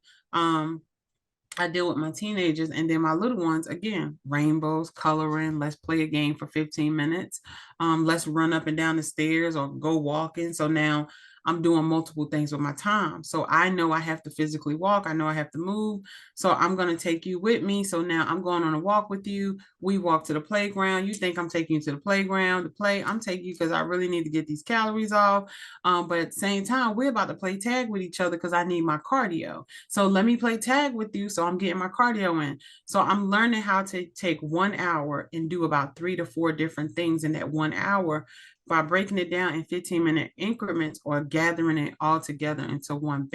I deal with my teenagers, and then my little ones, again, rainbows, coloring, let's play a game for 15 minutes. Let's run up and down the stairs or go walking. So now I'm doing multiple things with my time. So I know I have to physically walk. I know I have to move. So I'm going to take you with me. So now I'm going on a walk with you. We walk to the playground. You think I'm taking you to the playground to play. I'm taking you because I really need to get these calories off. But at the same time, we're about to play tag with each other because I need my cardio. So let me play tag with you. So I'm getting my cardio in. So I'm learning how to take 1 hour and do about 3 to 4 different things in that 1 hour by breaking it down in 15-minute increments or gathering it all together into one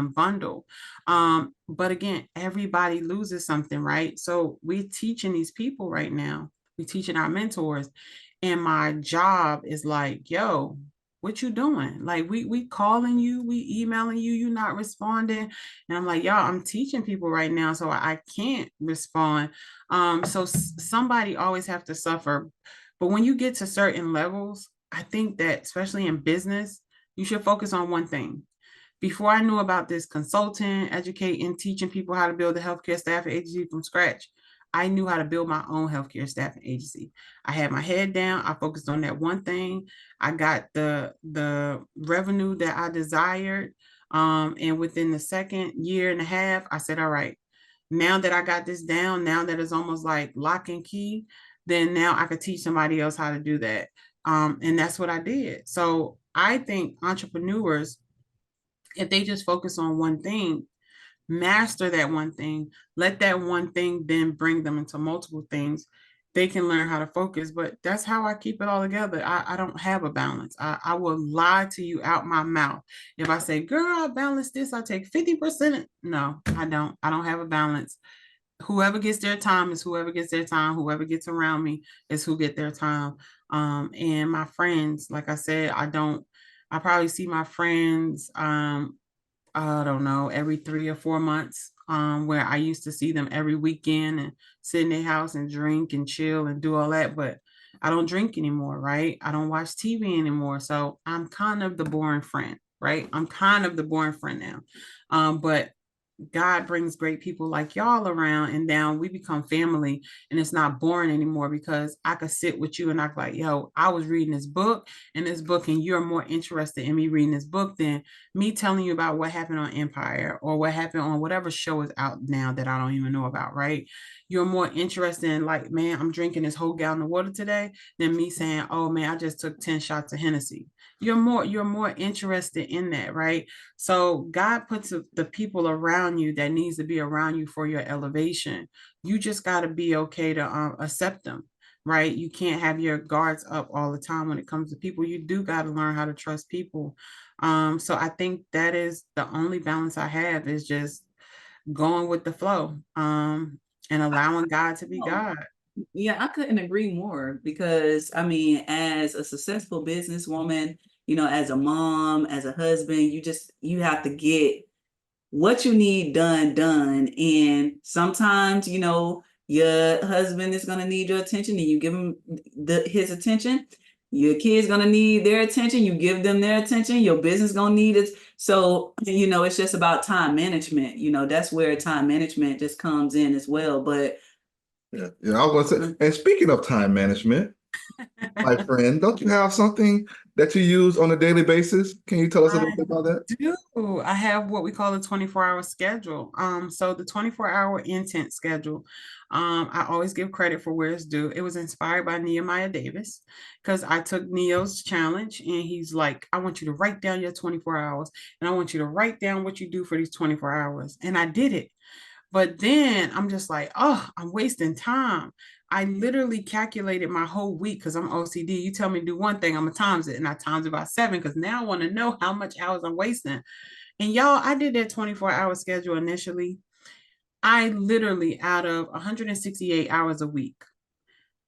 bundle. But again, everybody loses something, right? So we're teaching these people right now. We're teaching our mentors. And my job is like, yo, what you doing? Like we calling you, we emailing you, you not responding. And I'm like, y'all, I'm teaching people right now, so I can't respond. So somebody always have to suffer. But when you get to certain levels, I think that especially in business, you should focus on one thing. Before I knew about this consulting, educating, teaching people how to build a healthcare staffing agency from scratch, I knew how to build my own healthcare staffing agency. I had my head down. I focused on that one thing. I got the revenue that I desired. And within the second year and a half, I said, all right, now that I got this down, now that it's almost like lock and key, then now I could teach somebody else how to do that. And that's what I did. So I think entrepreneurs, if they just focus on one thing, master that one thing, let that one thing then bring them into multiple things, they can learn how to focus. But that's how I keep it all together. I don't have a balance. I will lie to you out my mouth. If I say, girl, I balance this, I take 50%. No, I don't. I don't have a balance. Whoever gets their time is whoever gets their time. Whoever gets around me is who get their time. And my friends, like I said, I probably see my friends, I don't know, every 3 or 4 months, where I used to see them every weekend and sit in their house and drink and chill and do all that. But I don't drink anymore, right? I don't watch TV anymore. So I'm kind of the boring friend, right? I'm kind of the boring friend now. But God brings great people like y'all around, and now we become family, and it's not boring anymore because I could sit with you and I'm like, yo, I was reading this book and you're more interested in me reading this book than me telling you about what happened on Empire or what happened on whatever show is out now that I don't even know about, right? You're more interested in like, man, I'm drinking this whole gallon of water today than me saying, oh man, I just took 10 shots of Hennessy. You're more interested in that, right? So God puts the people around you that needs to be around you for your elevation. You just got to be okay to accept them, right? You can't have your guards up all the time when it comes to people. You do got to learn how to trust people. So I think that is the only balance I have, is just going with the flow, and allowing God to be God. Yeah, I couldn't agree more, because I mean, as a successful businesswoman, as a mom, as a husband, you have to get what you need done. And sometimes, your husband is going to need your attention and you give him his attention. Your kid's going to need their attention. You give them their attention. Your business going to need it. So, it's just about time management. That's where time management just comes in as well. But yeah, I was going to say, and speaking of time management, my friend, don't you have something that you use on a daily basis? Can you tell us a little bit about that? I have what we call a 24-hour schedule. So the 24-hour intent schedule, I always give credit for where it's due. It was inspired by Nehemiah Davis, because I took Neo's challenge and he's like, I want you to write down your 24 hours and I want you to write down what you do for these 24 hours. And I did it. But then I'm just like, oh, I'm wasting time. I literally calculated my whole week because I'm OCD. You tell me to do one thing, I'm gonna times it, and I times it by 7 because now I want to know how much hours I'm wasting. And y'all, I did that 24-hour schedule initially. I literally, out of 168 hours a week,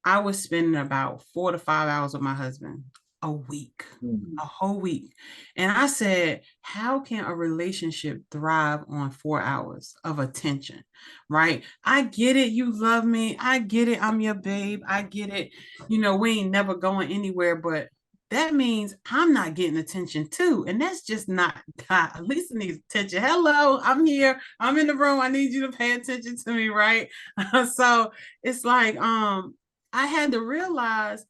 I was spending about 4 to 5 hours with my husband a week, a whole week. And I said, how can a relationship thrive on 4 hours of attention? Right? I get it. You love me. I get it. I'm your babe. I get it. You know, we ain't never going anywhere, but that means I'm not getting attention too. And that's just not God. Alisa needs attention. Hello, I'm here. I'm in the room. I need you to pay attention to me, right? So it's like, I had to realize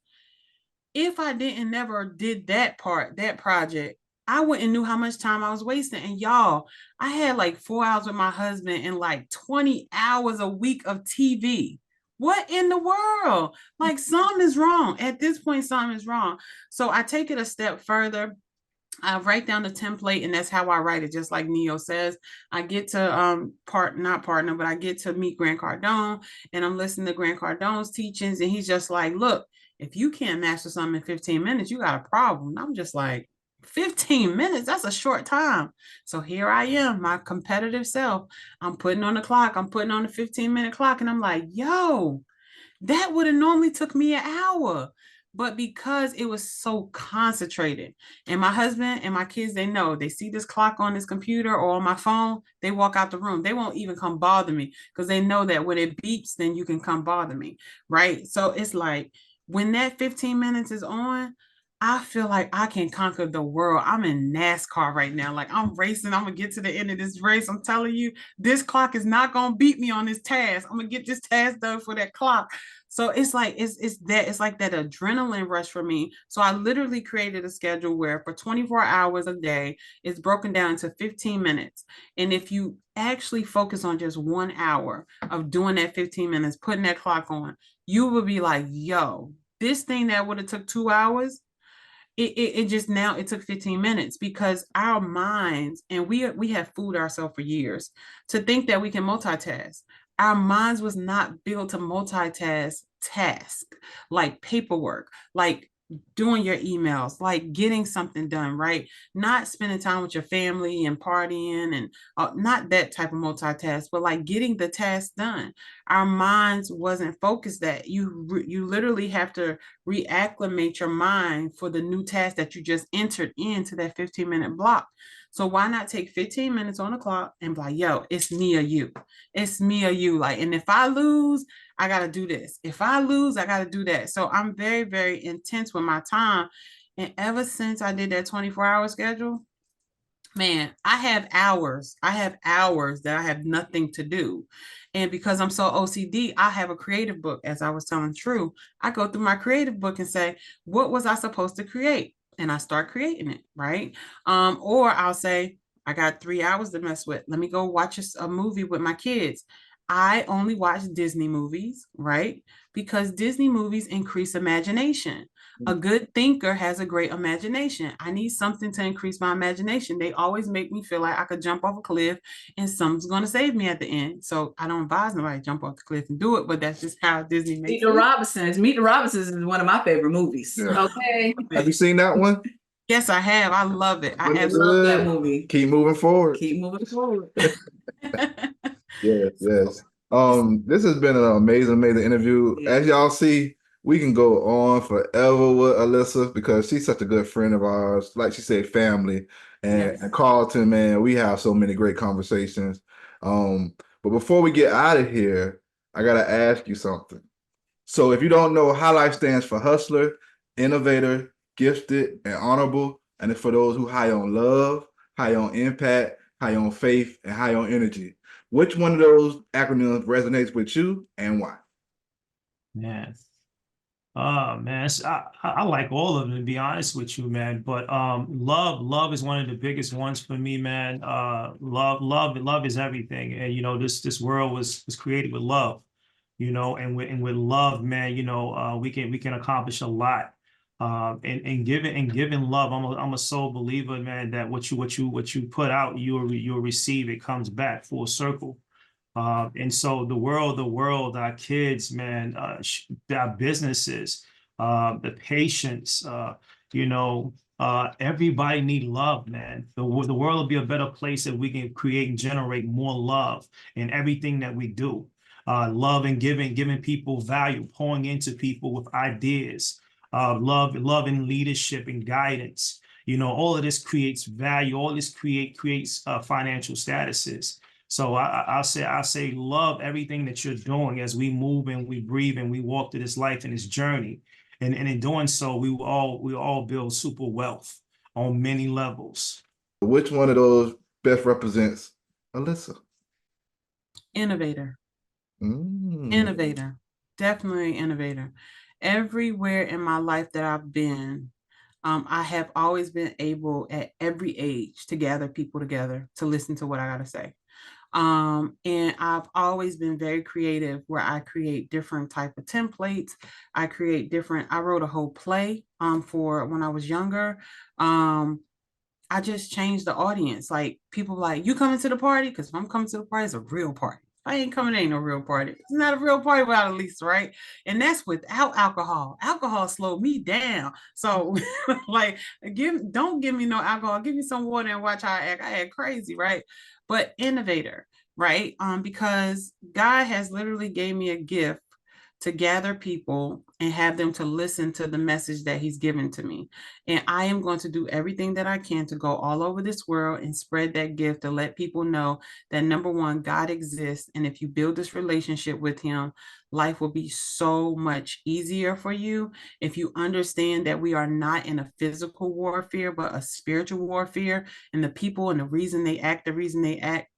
if I didn't never did that project, I wouldn't knew how much time I was wasting. And y'all, I had like 4 hours with my husband and like 20 hours a week of TV. What in the world? Like something is wrong. At this point, something is wrong. So I take it a step further. I write down the template, and that's how I write it. Just like Neo says, I get to not partner, but I get to meet Grant Cardone, and I'm listening to Grant Cardone's teachings, and he's just like, look, if you can't master something in 15 minutes, you got a problem. And I'm just like, 15 minutes, that's a short time. So here I am, my competitive self. I'm putting on the clock, I'm putting on the 15-minute clock, and I'm like, yo, that would have normally took me an hour. But because it was so concentrated, and my husband and my kids, they know, they see this clock on this computer or on my phone, they walk out the room. They won't even come bother me because they know that when it beeps, then you can come bother me, right? So it's like when that 15 minutes is on, I feel like I can conquer the world. I'm in NASCAR right now. Like I'm racing. I'm going to get to the end of this race. I'm telling you, this clock is not going to beat me on this task. I'm going to get this task done for that clock. So it's like it's like that adrenaline rush for me. So I literally created a schedule where for 24 hours a day, it's broken down to 15 minutes. And if you actually focus on just 1 hour of doing that 15 minutes, putting that clock on, you will be like, yo, this thing that would have took 2 hours, it just now it took 15 minutes because our minds, and we have fooled ourselves for years to think that we can multitask. Our minds was not built to multitask task like paperwork, like doing your emails, like getting something done, right? Not spending time with your family and partying and not that type of multitask, but like getting the task done. Our minds wasn't focused that you literally have to reacclimate your mind for the new task that you just entered into that 15-minute block. So why not take 15 minutes on the clock and be like, yo, it's me or you. It's me or you. Like, and if I lose, I got to do this. If I lose, I got to do that. So I'm very, very intense with my time. And ever since I did that 24-hour schedule, man, I have hours that I have nothing to do. And because I'm so OCD, I have a creative book. As I was telling True, I go through my creative book and say, what was I supposed to create? And I start creating it, right? Or I'll say, I got 3 hours to mess with. Let me go watch a movie with my kids. I only watch Disney movies, right? Because Disney movies increase imagination. A good thinker has a great imagination. I need something to increase my imagination. They always make me feel like I could jump off a cliff and someone's going to save me at the end. So I don't advise nobody to jump off the cliff and do it, but that's just how Disney makes Meet the Robinsons. Meet the Robinsons is one of my favorite movies. Yeah. Okay. Have you seen that one? Yes, I have. I love it. I love that movie. Keep moving forward. Keep moving forward. Yes, yes. This has been an amazing interview. Yeah. As y'all see, we can go on forever with Alisa because she's such a good friend of ours. Like she said, family. And Carlton, man, we have so many great conversations. But before we get out of here, I gotta ask you something. So if you don't know, High Life stands for hustler, innovator, gifted, and honorable. And it's for those who high on love, high on impact, high on faith, and high on energy. Which one of those acronyms resonates with you and why? Man. Man, I like all of them, to be honest with you, man. But love is one of the biggest ones for me, man. Love is everything. And you know, this world was created with love, you know, and with love, man, you know, we can accomplish a lot. And giving love, I'm a soul believer, man, that what you put out, you'll receive. It comes back full circle. And so the world, our kids, man, our businesses, the patients, you know, everybody need love, man. The world will be a better place if we can create and generate more love in everything that we do. love and giving people value, pouring into people with ideas, love and leadership and guidance. All of this creates value. All this creates financial statuses. So I'll say love everything that you're doing as we move and we breathe and we walk through this life and this journey. And in doing so, we all build super wealth on many levels. Which one of those best represents Alisa? Innovator. Mm. Innovator. Definitely innovator. Everywhere in my life that I've been, I have always been able at every age to gather people together to listen to what I got to say. And I've always been very creative where I create different type of templates. I wrote a whole play for when I was younger. I just changed the audience. Like people like, you coming to the party? Because if I'm coming to the party, it's a real party. If I ain't coming, it ain't no real party. It's not a real party without Alisa, right? And that's without alcohol. Alcohol slowed me down. So like, don't give me no alcohol. Give me some water and watch how I act. I act crazy, right? But innovator, right? Because God has literally gave me a gift to gather people and have them to listen to the message that he's given to me. And I am going to do everything that I can to go all over this world and spread that gift to let people know that number one, God exists. And if you build this relationship with him, life will be so much easier for you. If you understand that we are not in a physical warfare, but a spiritual warfare, and the people and the reason they act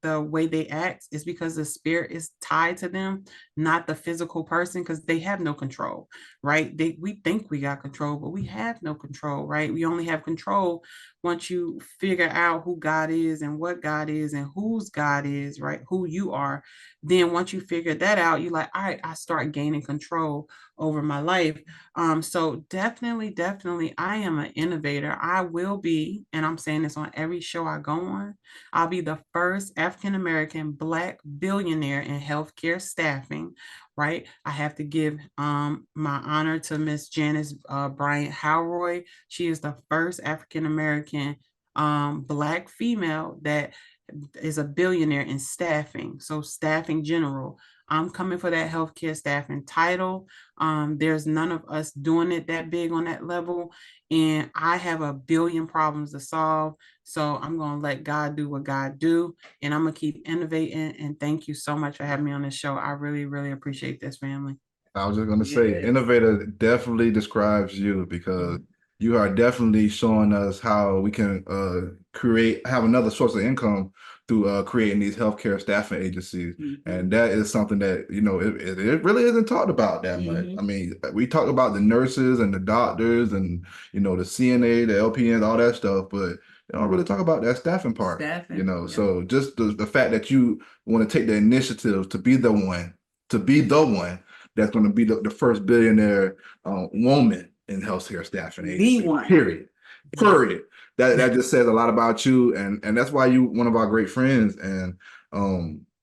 the way they act is because the spirit is tied to them, not the physical person, because they have no control, right? We think we got control, but we have no control, right? We only have control once you figure out who God is and what God is and whose God is, right? Who you are. Then once you figure that out, you're like, all right, I start gaining control over my life. So definitely, I am an innovator. I will be, and I'm saying this on every show I go on, I'll be the first African-American Black billionaire in healthcare staffing, right? I have to give my honor to Miss Janice Bryant Howroy. She is the first African-American Black female that is a billionaire in staffing. So staffing general. I'm coming for that healthcare staffing title. There's none of us doing it that big on that level. And I have a billion problems to solve. So I'm going to let God do what God do. And I'm going to keep innovating. And thank you so much for having me on this show. I really, really appreciate this, family. I was just going to say, innovator definitely describes you because you are definitely showing us how we can have another source of income through creating these healthcare staffing agencies. And that is something that, it really isn't talked about that much. I mean, we talk about the nurses and the doctors and, the CNA, the LPNs, all that stuff, but they don't really talk about that staffing part, so just the fact that you want to take the initiative to be the one that's going to be the first billionaire woman in healthcare staffing agency. Period. That just says a lot about you, and that's why you one of our great friends. And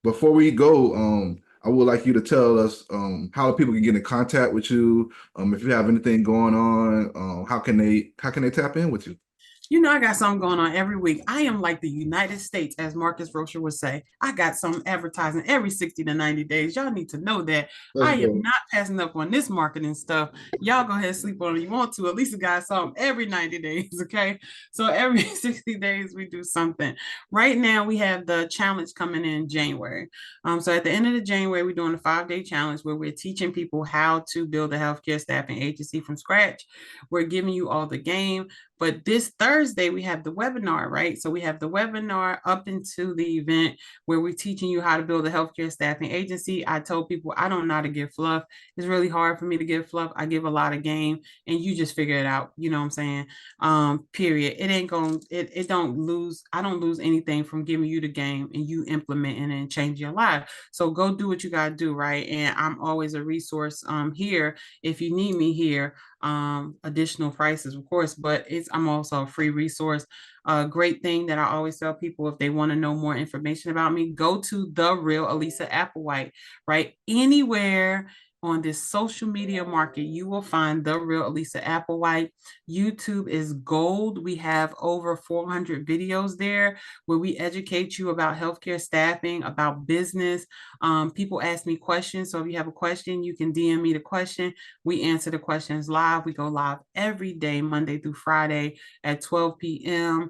before we go, I would like you to tell us how people can get in contact with you. If you have anything going on, how can they tap in with you? I got something going on every week. I am like the United States, as Marcus Rocher would say. I got some advertising every 60 to 90 days. Y'all need to know that. I am not passing up on this marketing stuff. Y'all go ahead and sleep on it if you want to. At least got something every 90 days, okay? So every 60 days, we do something. Right now, we have the challenge coming in January. So at the end of the January, we're doing a 5-day challenge where we're teaching people how to build a healthcare staffing agency from scratch. We're giving you all the game. But this Thursday, we have the webinar, right? So we have the webinar up into the event where we're teaching you how to build a healthcare staffing agency. I told people I don't know how to give fluff. It's really hard for me to give fluff. I give a lot of game and you just figure it out. You know what I'm saying? Period. It ain't going, it don't lose. I don't lose anything from giving you the game and you implementing and change your life. So go do what you got to do, right? And I'm always a resource here if you need me here. Additional prices, of course, but I'm also a free resource. Great thing that I always tell people if they want to know more information about me, go to The Real Alisa Applewhite, right? Anywhere on this social media market, you will find The Real Alisa Applewhite. YouTube is gold. We have over 400 videos there where we educate you about healthcare staffing, about business. People ask me questions. So if you have a question, you can DM me the question. We answer the questions live. We go live every day, Monday through Friday at 12 p.m.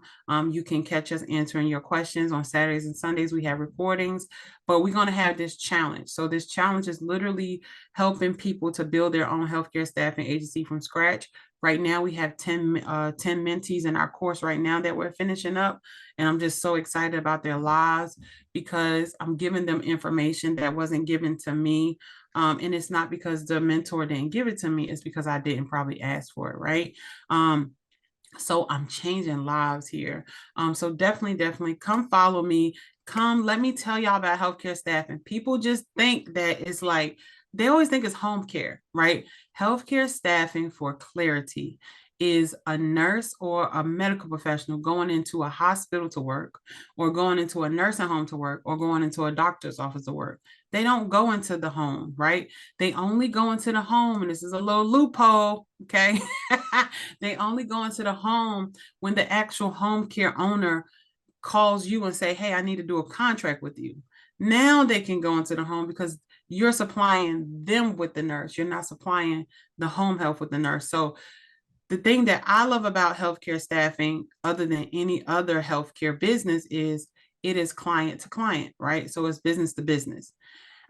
You can catch us answering your questions on Saturdays and Sundays. We have recordings, but we're going to have this challenge. So this challenge is literally helping people to build their own healthcare staffing agency from scratch. Right now, we have 10 mentees in our course right now that we're finishing up. And I'm just so excited about their lives because I'm giving them information that wasn't given to me. And it's not because the mentor didn't give it to me. It's because I didn't probably ask for it, right? So I'm changing lives here. So definitely come follow me. Come, let me tell y'all about healthcare staffing. People just think that it's like, they always think it's home care, right? Healthcare staffing, for clarity, is a nurse or a medical professional going into a hospital to work, or going into a nursing home to work, or going into a doctor's office to work. They don't go into the home, right? They only go into the home, and this is a little loophole, okay? They only go into the home when the actual home care owner calls you and say, hey, I need to do a contract with you. Now they can go into the home because you're supplying them with the nurse. You're not supplying the home health with the nurse. So the thing that I love about healthcare staffing, other than any other healthcare business, is it is client to client, right? So it's business to business.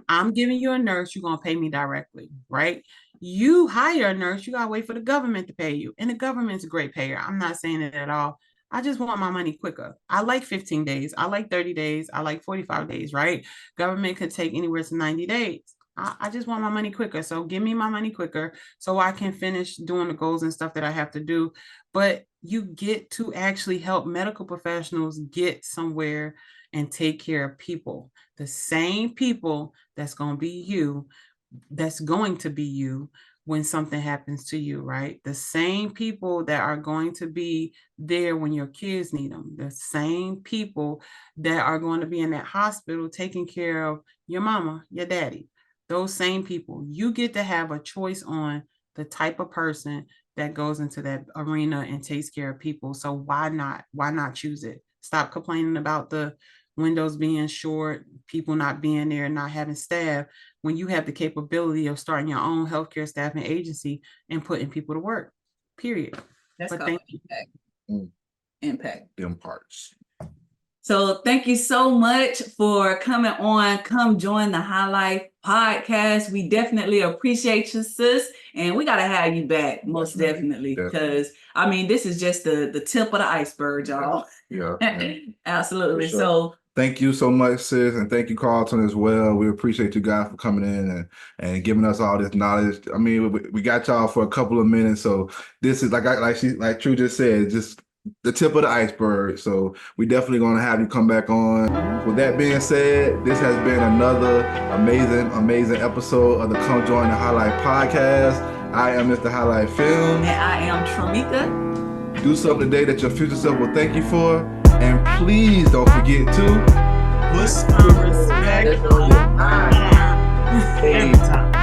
I'm giving you a nurse, you're going to pay me directly, right? You hire a nurse, you got to wait for the government to pay you. And the government's a great payer. I'm not saying it at all. I just want my money quicker. I like 15 days. I like 30 days. I like 45 days, right? Government could take anywhere to 90 days. I just want my money quicker. So give me my money quicker so I can finish doing the goals and stuff that I have to do. But you get to actually help medical professionals get somewhere and take care of people. The same people that's going to be you, when something happens to you, right? The same people that are going to be there when your kids need them. The same people that are going to be in that hospital taking care of your mama, your daddy. Those same people. You get to have a choice on the type of person that goes into that arena and takes care of people. So why not? Why not choose it? Stop complaining about the windows being short, people not being there, not having staff, when you have the capability of starting your own healthcare staffing agency and putting people to work, period. That's But called thank you. impact. Impact. Them parts. So thank you so much for coming on. Come join the Highlight podcast. We definitely appreciate you, sis. And we got to have you back, most definitely. Because, I mean, this is just the tip of the iceberg, y'all. Yeah. Absolutely. Sure. So thank you so much, sis. And thank you, Carlton, as well. We appreciate you guys for coming in and giving us all this knowledge. I mean, we got y'all for a couple of minutes. So this is like True just said, just the tip of the iceberg. So we definitely going to have you come back on. With that being said, this has been another amazing episode of the Come Join the Highlight podcast. I am Mr. Highlight Film. And I am Tramika. Do something today that your future self will thank you for. And please don't forget to Put some respect on your mind. Every time.